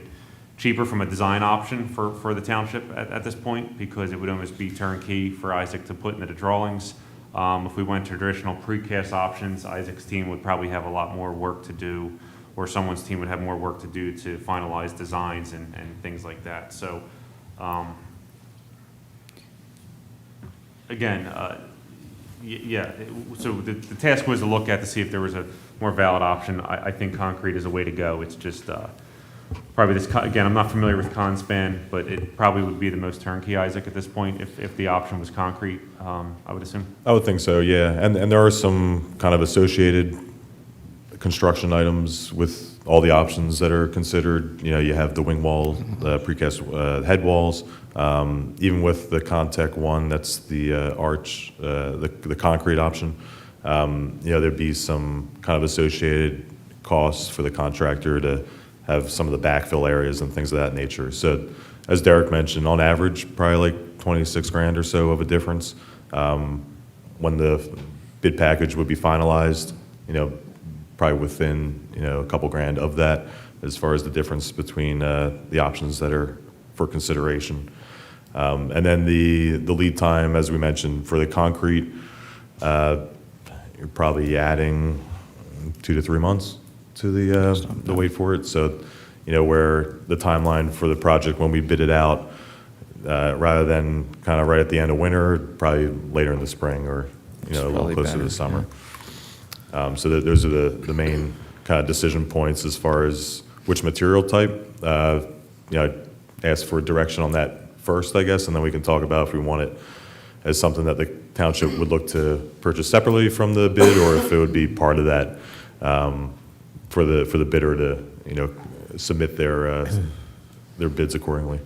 cheaper from a design option for the township at this point, because it would almost be turnkey for Isaac to put into the drawings. If we went to traditional precast options, Isaac's team would probably have a lot more work to do, or someone's team would have more work to do to finalize designs and things like that. So, again, so the task was to look at to see if there was a more valid option. I think concrete is a way to go. It's just probably this, again, I'm not familiar with Conspan, but it probably would be the most turnkey, Isaac, at this point, if the option was concrete, I would assume. I would think so, yeah. And there are some kind of associated construction items with all the options that are considered. You have the wing wall, the precast head walls, even with the Contech one, that's the arch, the concrete option. There'd be some kind of associated costs for the contractor to have some of the backfill areas and things of that nature. So as Derek mentioned, on average, probably like 26 grand or so of a difference. When the bid package would be finalized, probably within, a couple grand of that, as far as the difference between the options that are for consideration. And then the lead time, as we mentioned, for the concrete, you're probably adding 2 to 3 months to the wait for it. So, where the timeline for the project when we bid it out, rather than kind of right at the end of winter, probably later in the spring or, a little closer to the summer. So those are the main kind of decision points as far as which material type. Ask for direction on that first, I guess, and then we can talk about if we want it as something that the township would look to purchase separately from the bid, or if it would be part of that for the bidder to submit their bids accordingly.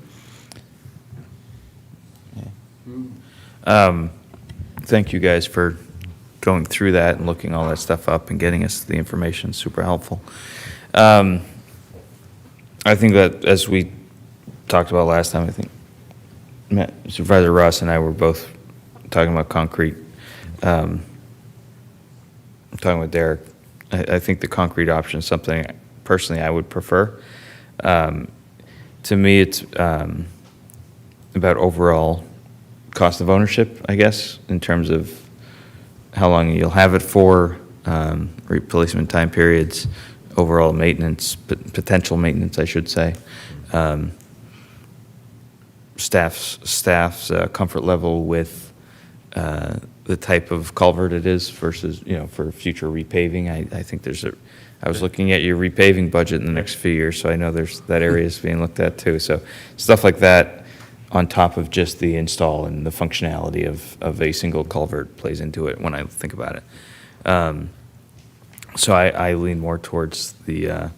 Thank you guys for going through that and looking all that stuff up and getting us the information. Super helpful. I think that as we talked about last time, I think Supervisor Ross and I were both talking about concrete. Talking with Derek, I think the concrete option is something personally I would prefer. To me, it's about overall cost of ownership, I guess, in terms of how long you'll have it for, replacement time periods, overall maintenance, potential maintenance, I should say. Staff's comfort level with the type of culvert it is versus, for future repaving. I think I was looking at your repaving budget in the next few years, so I know that area is being looked at too. So stuff like that on top of just the install and the functionality of a single culvert plays into it when I think about it. So I lean more towards the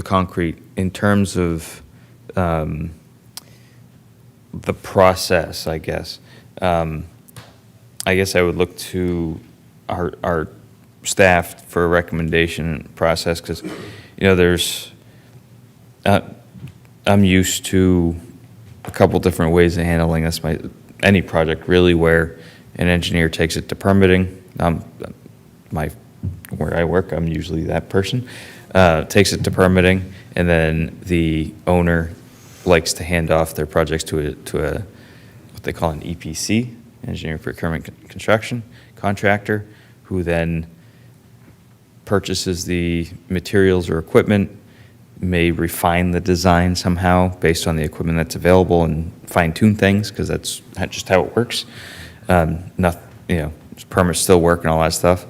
concrete. In terms of the process, I guess I would look to our staff for a recommendation process, because there's I'm used to a couple different ways of handling this. Any project really where an engineer takes it to permitting. Where I work, I'm usually that person. Takes it to permitting, and then the owner likes to hand off their projects to a what they call an EPC, engineering procurement construction contractor, who then purchases the materials or equipment, may refine the design somehow based on the equipment that's available and fine-tune things, because that's just how it works. Permits still work and all that stuff.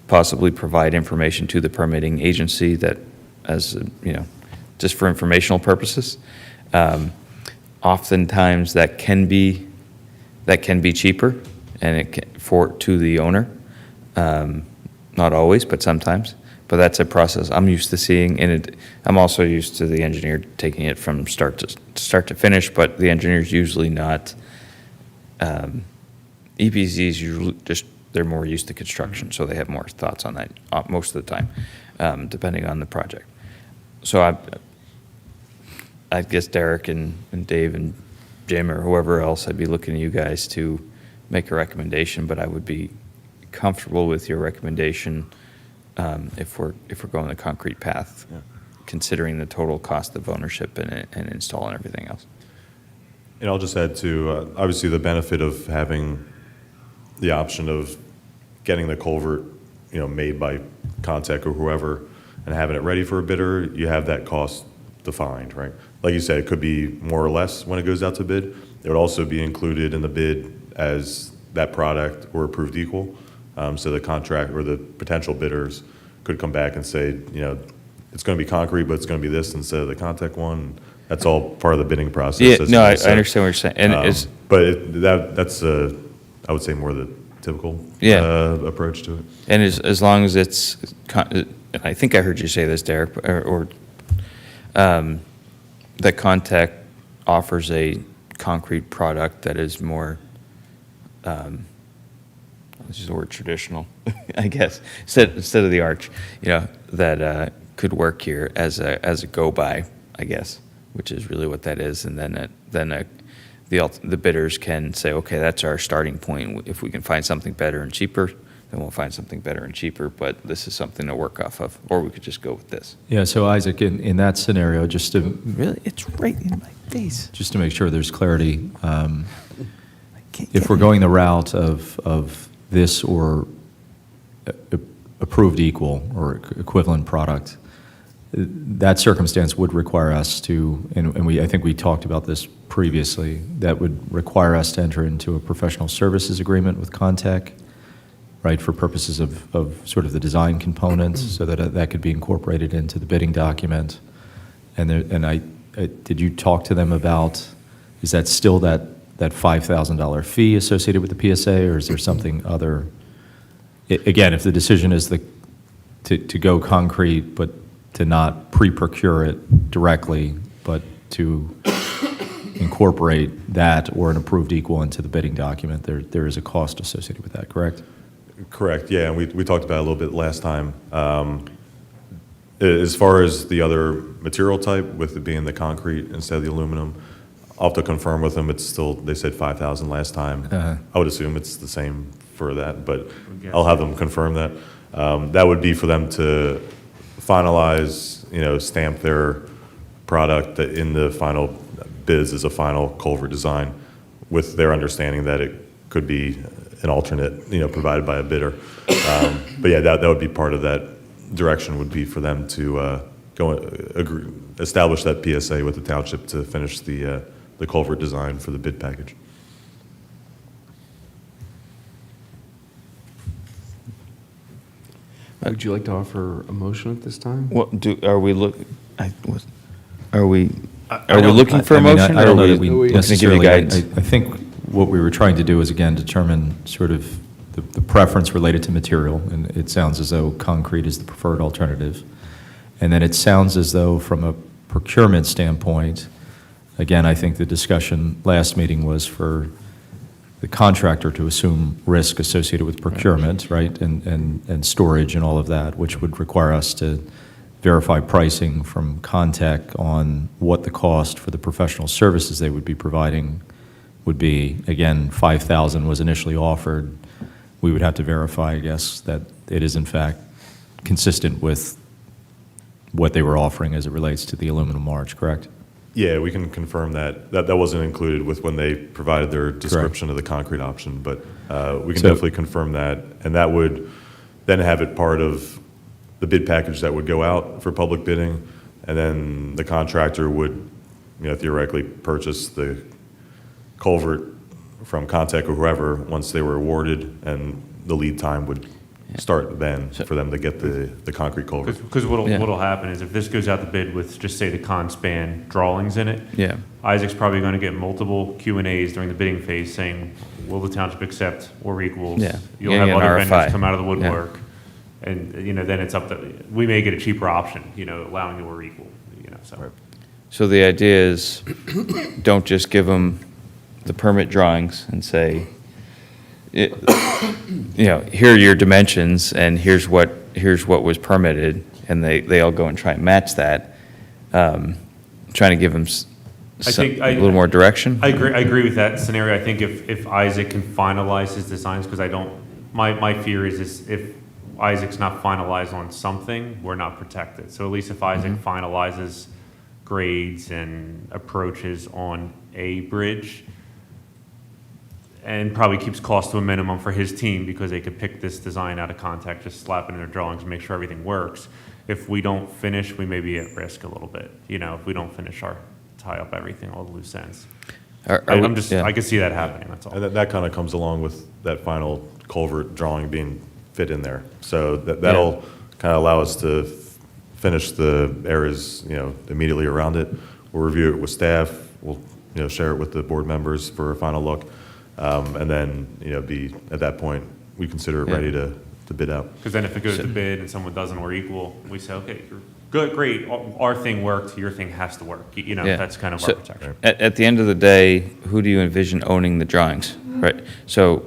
Possibly provide information to the permitting agency that, as just for informational purposes. Oftentimes that can be cheaper, and to the owner. Not always, but sometimes. But that's a process I'm used to seeing, and I'm also used to the engineer taking it from start to finish. But the engineer's usually not. EPCs usually they're more used to construction, so they have more thoughts on that most of the time, depending on the project. So I guess Derek and Dave and Jim or whoever else, I'd be looking at you guys to make a recommendation, but I would be comfortable with your recommendation if we're going the concrete path, considering the total cost of ownership and install and everything else. And I'll just add to, obviously, the benefit of having the option of getting the culvert, made by Contech or whoever, and having it ready for a bidder. You have that cost defined, right? Like you said, it could be more or less when it goes out to bid. It would also be included in the bid as that product or approved equal. So the contract or the potential bidders could come back and say, it's going to be concrete, but it's going to be this instead of the Contech one. That's all part of the bidding process. Yeah, no, I understand what you're saying. And that's I would say more the typical approach to it. And as long as it's, I think I heard you say this, Derek, that Contech offers a concrete product that is more, let's use the word traditional, I guess, instead of the arch, that could work here as a go-by, I guess, which is really what that is. And then the bidders can say, okay, that's our starting point. If we can find something better and cheaper, then we'll find something better and cheaper, but this is something to work off of, or we could just go with this. Yeah, so Isaac, in that scenario, just to Really? It's right in my face. just to make sure there's clarity, if we're going the route of this or approved equal or equivalent product, that circumstance would require us to, and I think we talked about this previously, that would require us to enter into a professional services agreement with Contech, right, for purposes of sort of the design components, so that could be incorporated into the bidding document. Did you talk to them about, is that still that $5,000 fee associated with the PSA, or is there something other? Again, if the decision is to go concrete, but to not pre-procure it directly, but to incorporate that or an approved equal into the bidding document, there is a cost associated with that, correct? Correct, yeah, and we talked about it a little bit last time. As far as the other material type, with it being the concrete instead of the aluminum, I'll have to confirm with them. It's still, they said 5,000 last time. I would assume it's the same for that, but I'll have them confirm that. That would be for them to finalize stamp their product in the final bids as a final culvert design with their understanding that it could be an alternate, provided by a bidder. But yeah, that would be part of that direction, would be for them to establish that PSA with the township to finish the culvert design for the bid package. Would you like to offer a motion at this time? Well, are we looking for a I mean, motion? I don't or know are that we looking to give you necessarily, I guidance? think what we were trying to do is, again, determine sort of the preference related to material, and it sounds as though concrete is the preferred alternative. And then it sounds as though, from a procurement standpoint, again, I think the discussion last meeting was for the contractor to assume risk associated with procurement, right, and storage and all of that, which would require us to verify pricing from Contech on what the cost for the professional services they would be providing would be. Again, $5,000 was initially offered. We would have to verify, I guess, that it is in fact consistent with what they were offering as it relates to the aluminum arch, correct? Yeah, we can confirm that. That wasn't included with when they provided their description of the concrete option, but we can definitely confirm that. And that would then have it part of the bid package that would go out for public bidding, and then the contractor would, theoretically purchase the culvert from Contech or whoever once they were awarded, and the lead time would start then for them to get the concrete culvert. Because what'll happen is if this goes out to bid with, just say, the con-span drawings in it, Yeah. Isaac's probably going to get multiple Q&As during the bidding phase saying, will the township accept or equals? Yeah. You'll Yeah, have an other RFI. vendors come out of the Yeah. woodwork. And, then it's up to, we may get a cheaper option, allowing the or equal, so. So the idea is, don't just give them the permit drawings and say, here are your dimensions, and here's what was permitted, and they all go and try and match that. Trying to give them a little more direction. I agree with that scenario. I think if Isaac can finalize his designs, because my fear is if Isaac's not finalized on something, we're not protected. So at least if Isaac finalizes grades and approaches on a bridge, and probably keeps cost to a minimum for his team, because they could pick this design out of Contech, just slap it in their drawings and make sure everything works. If we don't finish, we may be at risk a little bit, if we don't finish tie up everything, all the loose ends. I can see that happening, that's all. And that kind of comes along with that final culvert drawing being fit in there. So that'll kind of allow us to finish the areas, immediately around it. We'll review it with staff. We'll, share it with the board members for a final look. And then, be at that point, we consider it ready to bid out. Because then if it goes to bid and someone doesn't or equal, we say, okay, you're good, great, our thing worked, your thing has to work. That's kind of our protection. At the end of the day, who do you envision owning the drawings, right? So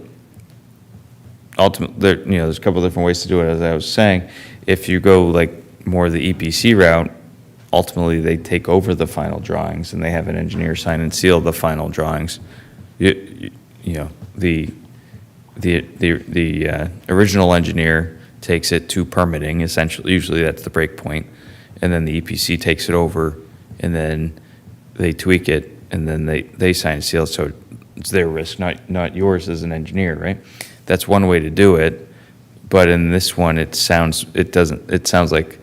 ultimately, there's a couple different ways to do it, as I was saying. If you go like more the EPC route, ultimately they take over the final drawings and they have an engineer sign and seal the final drawings. The original engineer takes it to permitting, essentially. Usually that's the break point, and then the EPC takes it over, and then they tweak it, and then they sign and seal. So it's their risk, not yours as an engineer, right? That's one way to do it, but in this one, it sounds like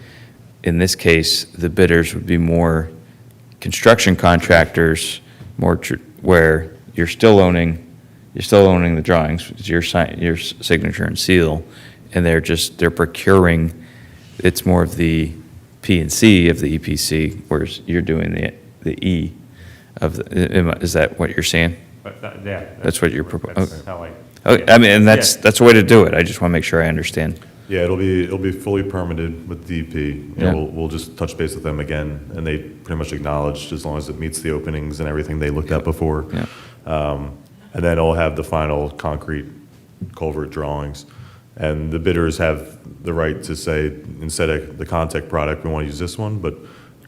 in this case the bidders would be more construction contractors, where you're still owning the drawings, it's your signature and seal, and they're procuring. It's more of the P&C of the EPC, whereas you're doing the E of the. Is that what you're saying? But That's what you're proposing. That's how I mean, and that's a way to do it. I just want to make sure I understand. Yeah, it'll be fully permitted with DEP. Yeah. We'll just touch base with them again, and they pretty much acknowledged, as long as it meets the openings and everything they looked at before. Yeah. And then it'll have the final concrete culvert drawings. And the bidders have the right to say, instead of the Contech product, we want to use this one, but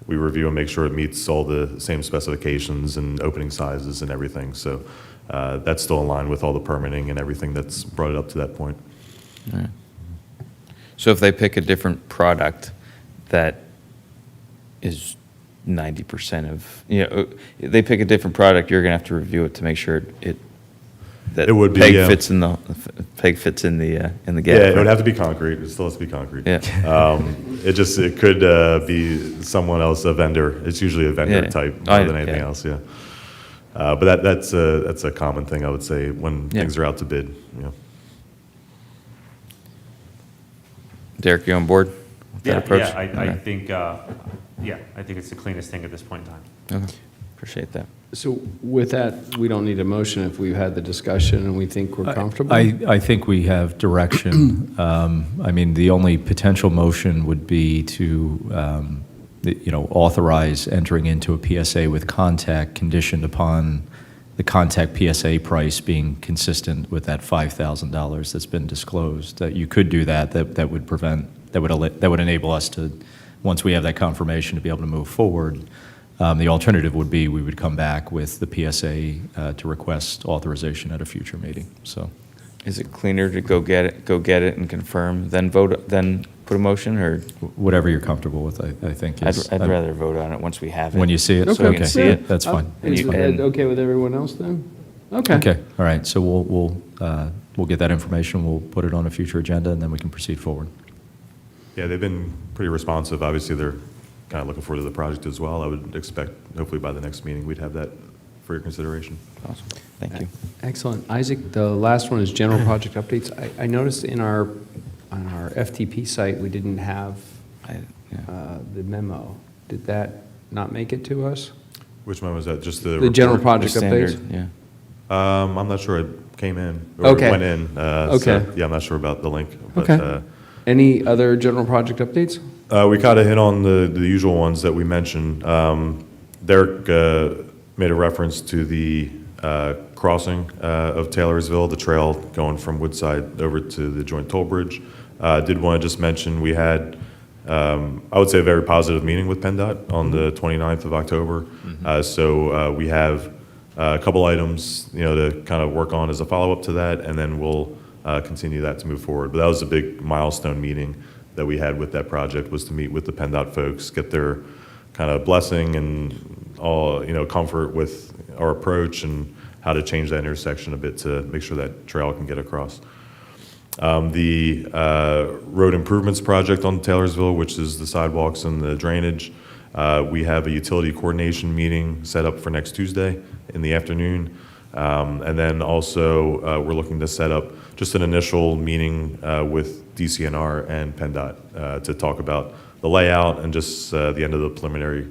we review and make sure it meets all the same specifications and opening sizes and everything. So that's still in line with all the permitting and everything that's brought it up to that point. All right. So if they pick a different product that is 90% of, they pick a different product, you're going to have to review it to make sure that It would be, peg yeah. fits in the gap. Yeah, it would right? have to be concrete. It still has to be concrete. Yeah. It could be someone else, a vendor. It's usually a vendor Yeah. type more than anything Yeah. else, yeah. But that's a common thing, I would say, when Yeah. things are out to bid, Derek, you on board with that approach? Yeah, I Okay. think, I think it's the cleanest thing at this point in time. Okay. Appreciate that. So with that, we don't need a motion if we've had the discussion and we think we're comfortable? I think we have direction. I mean, the only potential motion would be to, authorize entering into a PSA with Contact conditioned upon the Contact PSA price being consistent with that $5,000 that's been disclosed. That you could do that would enable us to, once we have that confirmation, to be able to move forward. The alternative would be we would come back with the PSA to request authorization at a future meeting, so. Is it cleaner to go get it and confirm, then vote, then put a motion, or? Whatever you're comfortable with, I think is. I'd rather vote on it once we have it. When you see it? So we can see it. That's fine. Is Ed okay with everyone else then? Okay. Okay, all right, so we'll get that information, we'll put it on a future agenda, and then we can proceed forward. Yeah, they've been pretty responsive. Obviously, they're kind of looking forward to the project as well. I would expect, hopefully by the next meeting, we'd have that for your consideration. Awesome. Thank you. Excellent. Isaac, the last one is general project updates. I noticed on our FTP site, we didn't have the memo. Did that not make it to us? Which one was that? Just the The report? general project Standard, updates? yeah. I'm not sure it came in or Okay. went in. Okay. So, yeah, I'm not sure about the link. But, Okay. Any other general project updates? we kind of hit on the usual ones that we mentioned. Derek made a reference to the crossing of Taylorsville, the trail going from Woodside over to the joint toll bridge. Did want to just mention we had, I would say, a very positive meeting with PennDOT on the 29th of October. So we have a couple items, to kind of work on as a follow-up to that, and then we'll continue that to move forward. But that was a big milestone meeting that we had with that project, was to meet with the PennDOT folks, get their kind of blessing and all, comfort with our approach and how to change that intersection a bit to make sure that trail can get across. The road improvements project on Taylorsville, which is the sidewalks and the drainage, we have a utility coordination meeting set up for next Tuesday in the afternoon. And then also, we're looking to set up just an initial meeting with DCNR and PennDOT to talk about the layout and just the end of the preliminary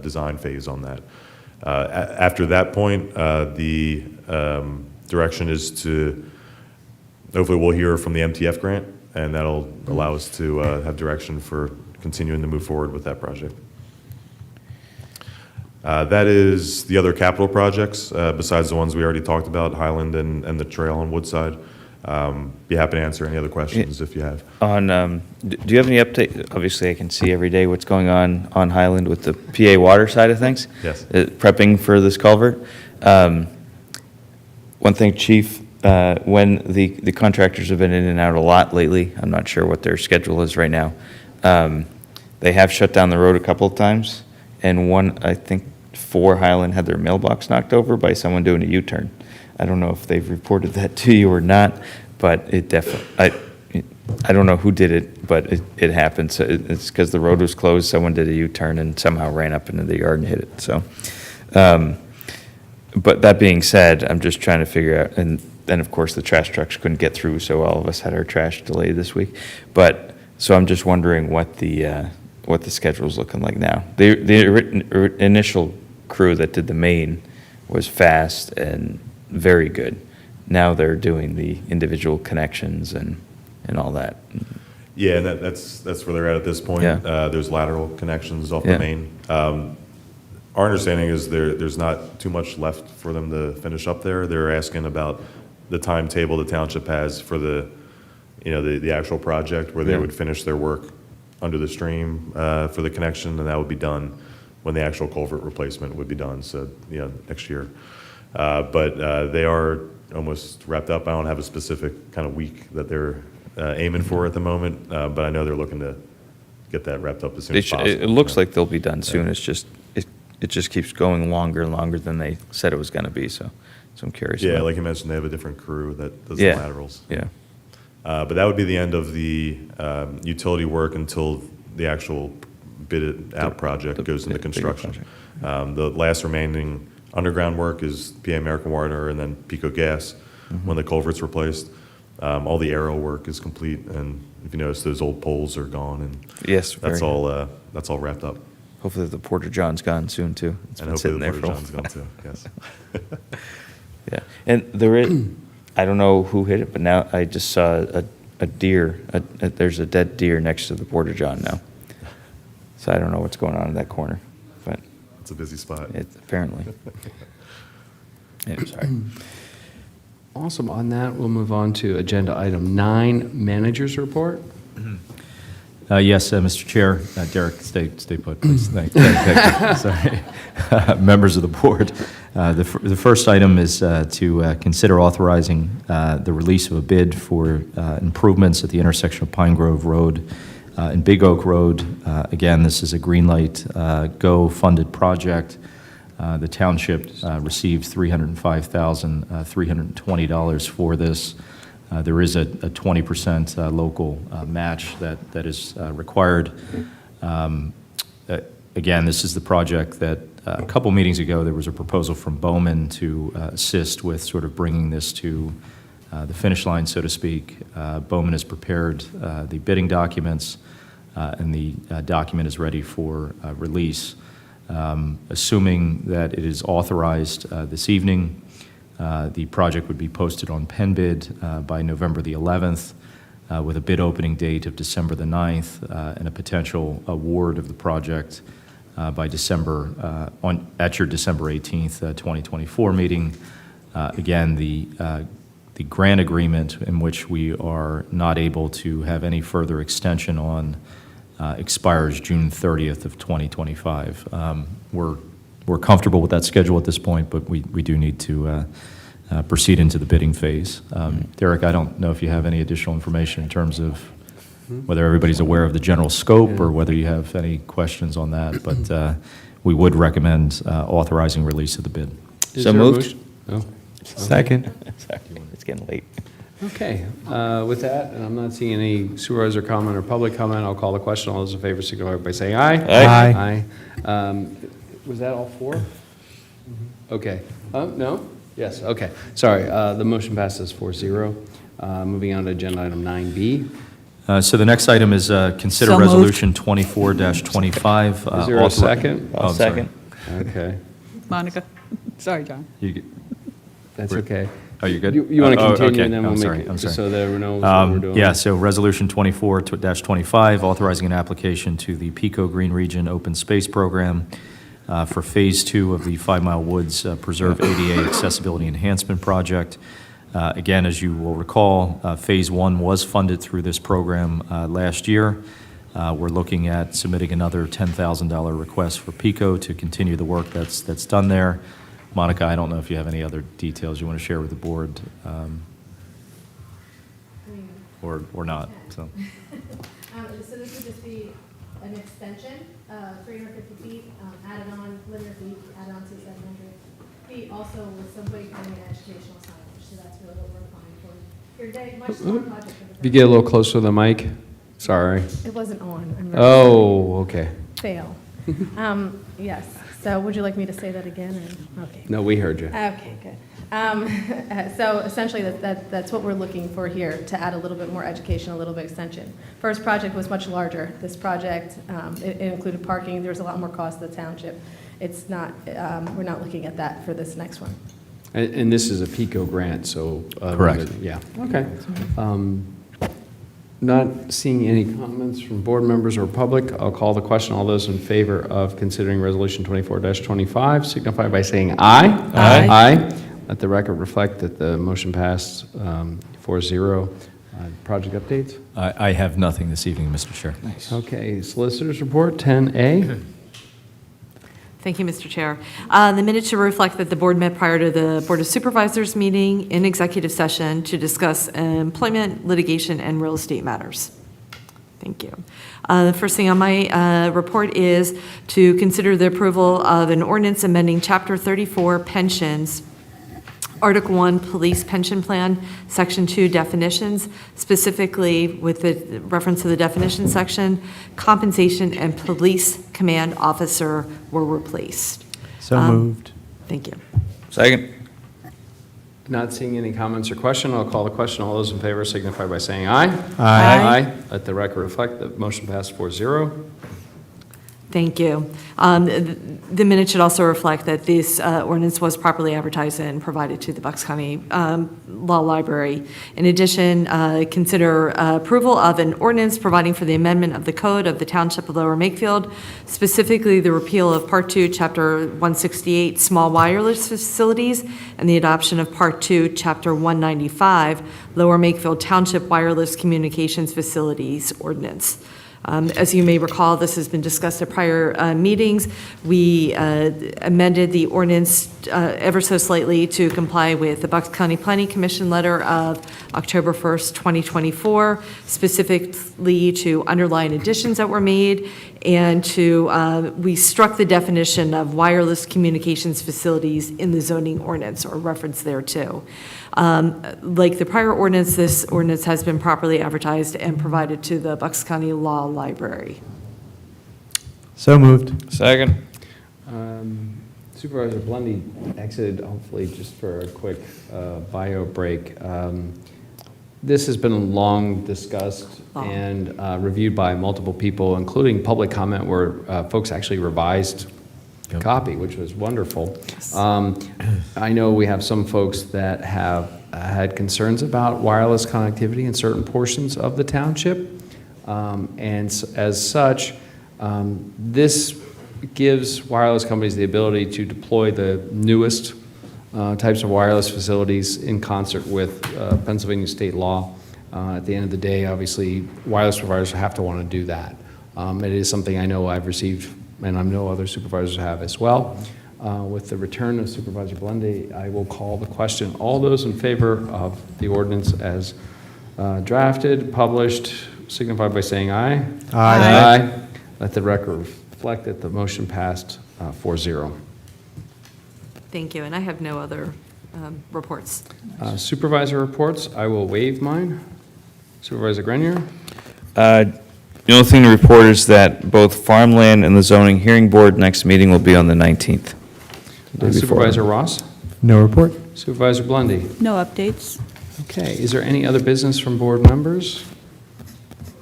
design phase on that. After that point, the direction is to, hopefully we'll hear from the MTF grant, and that'll allow us to have direction for continuing to move forward with that project. That is the other capital projects, besides the ones we already talked about, Highland and the trail on Woodside. Be happy to answer any other questions if you have. Do you have any update? Obviously, I can see every day what's going on Highland with the PA water side of things. Yes. Prepping for this culvert. One thing, Chief, when the contractors have been in and out a lot lately, I'm not sure what their schedule is right now. They have shut down the road a couple of times, and I think 4 Highland had their mailbox knocked over by someone doing a U-turn. I don't know if they've reported that to you or not, but it definitely, I don't know who did it, but it happened. So it's because the road was closed, someone did a U-turn and somehow ran up into the yard and hit it. So, but that being said, I'm just trying to figure out, and then of course the trash trucks couldn't get through, so all of us had our trash delayed this week. But, so I'm just wondering what the schedule's looking like now. The initial crew that did the main was fast and very good. Now they're doing the individual connections and all that. Yeah, and that's where they're at this point. Yeah. There's lateral connections off Yeah. the main. Our understanding is there's not too much left for them to finish up there. They're asking about the timetable the township has for the actual project, where they Yeah. would finish their work under the stream for the connection, and that would be done when the actual culvert replacement would be done, so, next year. But they are almost wrapped up. I don't have a specific kind of week that they're aiming for at the moment, but I know they're looking to get that wrapped up as soon as possible. It looks like they'll be done soon. It's just, it just keeps going longer and longer than they said it was going to be, so I'm curious. Yeah, about- like you mentioned, they have a different crew that does Yeah. the laterals. Yeah. But that would be the end of the utility work until the actual bid-out project goes into bigger construction. The last remaining underground work is PA American Water and then Pico Gas. When the culvert's replaced, all the aerial work is complete, and if you notice, those old poles are gone, and Yes, that's very- all wrapped up. Hopefully the Porter John's gone soon, too. It's And been hopefully sitting the there Porter for a John's gone too, yes. Yeah, and there is, I don't know who hit it, but now I just saw a deer, there's a dead deer next to the Porter John now. So I don't know what's going on in that corner, but It's a busy spot. apparently. Yeah, sorry. Awesome. On that, we'll move on to agenda item 9, managers report. Yes, Mr. Chair, Derek, stay put, please. Thank you. Sorry. Members of the board, the first item is to consider authorizing the release of a bid for improvements at the intersection of Pine Grove Road and Big Oak Road. Again, this is a Greenlight Go funded project. The township received $305,320 for this. There is a 20% local match that is required. Again, this is the project that a couple meetings ago, there was a proposal from Bowman to assist with sort of bringing this to the finish line, so to speak. Bowman has prepared the bidding documents, and the document is ready for release. Assuming that it is authorized this evening, the project would be posted on PennBid by November the 11th, with a bid opening date of December the 9th, and a potential award of the project by December, at your December 18th, 2024 meeting. Again, the grant agreement in which we are not able to have any further extension on expires June 30th of 2025. We're comfortable with that schedule at this point, but we do need to proceed into the bidding phase. Derek, I don't know if you have any additional information in terms of whether everybody's aware of the general scope or whether you have any questions on that, but we would recommend authorizing release of the bid. Is So there a moved. motion? Oh, Second. Sorry, it's getting late. okay. With that, and I'm not seeing any supervisor comment or public comment, I'll call the question. All those in favor signify by saying aye. Aye. Aye. Was that all 4? Okay. No? Yes, okay. Sorry, the motion passes 4-0. Moving on to agenda item 9B. So the next item is consider So moved. Resolution 24-25. Is there a second? Oh, I'm sorry. Okay, Monica. Sorry, John. that's We're- okay. Oh, you're good? You want to Oh, continue, okay. and then we'll I'm make sorry, it, I'm just sorry. so that everyone knows what we're doing. Yeah, so Resolution 24-25, authorizing an application to the Pico Green Region Open Space Program for Phase 2 of the 5 Mile Woods Preserve ADA Accessibility Enhancement Project. Again, as you will recall, Phase 1 was funded through this program last year. We're looking at submitting another $10,000 request for Pico to continue the work that's done there. Monica, I don't know if you have any other details you want to share with the board, or not, so. So this would just be an extension, 350 feet, added on, linear feet, added on to 700 feet, also with some wayfinding and educational signage, so that's really what we're applying for here today. Much smaller project for the. If you get a little closer to the mic, sorry. It wasn't on. I'm really Oh, okay. Fail. Yes, so would you like me to say that again, or, okay. No, we heard you. Okay, good. So essentially, that's what we're looking for here, to add a little bit more education, a little bit extension. First project was much larger. This project, it included parking. There was a lot more cost to the township. It's not, we're not looking at that for this next one. And this is a PICO grant, so. Correct. Yeah, okay. Not seeing any comments from board members or public, I'll call the question. All those in favor of considering Resolution 24-25 signify by saying aye. Aye. Aye. Let the record reflect that the motion passed 4-0. Project updates? I have nothing this evening, Mr. Chair. Okay, solicitors report, 10A. Thank you, Mr. Chair. The minutes should reflect that the board met prior to the Board of Supervisors meeting in executive session to discuss employment, litigation, and real estate matters. Thank you. The first thing on my report is to consider the approval of an ordinance amending Chapter 34 pensions, Article 1 Police Pension Plan, Section 2 Definitions, specifically with the reference to the definition section, compensation and police command officer were replaced. So moved. Thank you. Second. Not seeing any comments or question, I'll call the question. All those in favor signify by saying aye. Aye. Let the record reflect that motion passed 4-0. Thank you. The minute should also reflect that this ordinance was properly advertised and provided to the Bucks County Law Library. In addition, consider approval of an ordinance providing for the amendment of the code of the Township of Lower Makefield, specifically the repeal of Part 2, Chapter 168, Small Wireless Facilities, and the adoption of Part 2, Chapter 195, Lower Makefield Township Wireless Communications Facilities Ordinance. As you may recall, this has been discussed at prior meetings. We amended the ordinance ever so slightly to comply with the Bucks County Planning Commission letter of October 1st, 2024, specifically to underline additions that were made, and we struck the definition of wireless communications facilities in the zoning ordinance, or reference there too. Like the prior ordinance, this ordinance has been properly advertised and provided to the Bucks County Law Library. So moved. Second. Supervisor Blundy exited, hopefully just for a quick bio break. This has been long discussed and reviewed by multiple people, including public comment where folks actually revised the copy, which was wonderful. I know we have some folks that have had concerns about wireless connectivity in certain portions of the township. As such, this gives wireless companies the ability to deploy the newest types of wireless facilities in concert with Pennsylvania state law. At the end of the day, obviously, wireless providers have to want to do that. It is something I know I've received, and I know other supervisors have as well. With the return of Supervisor Blundy, I will call the question. All those in favor of the ordinance as drafted, published, signify by saying aye. Aye. Let the record reflect that the motion passed 4-0. Thank you, and I have no other reports. Supervisor reports, I will waive mine. Supervisor Grenier? The only thing to report is that both farmland and the zoning hearing board next meeting will be on the 19th. the day before. Supervisor Ross? No report. Supervisor Blundy? No updates. Okay, is there any other business from board members?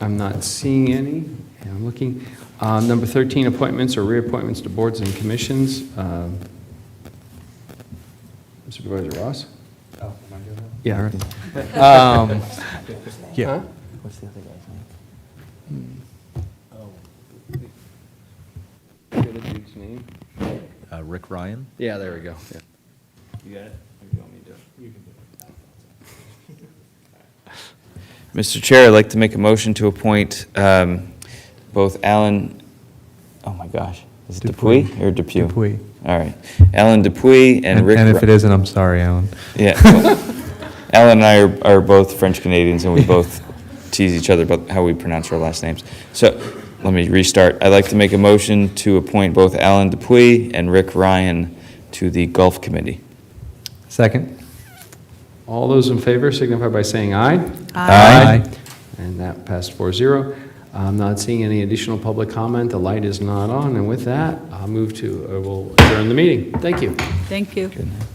I'm not seeing any, and I'm looking. Number 13, appointments or reappointments to boards and commissions. Supervisor Ross? Oh, am I doing that? Yeah, already. Yeah. Huh? What's the other guy's name? Get a dude's name? Rick Ryan? Yeah, there we go. Yeah. You got it? Or do you want me to do it? You can do it. Mr. Chair, I'd like to make a motion to appoint both Alan, oh my gosh, is it Dupuy or Depew? Dupuy. All right. Alan Dupuy and Rick. And if it isn't, I'm sorry, Alan. Yeah. Alan and I are both French Canadians, and we both tease each other about how we pronounce our last names. So let me restart. I'd like to make a motion to appoint both Alan Dupuy and Rick Ryan to the Gulf Committee. Second. All those in favor signify by saying aye. Aye. And that passed 4-0. I'm not seeing any additional public comment. The light is not on. And with that, we'll adjourn the meeting. Thank you. Thank you. Good night.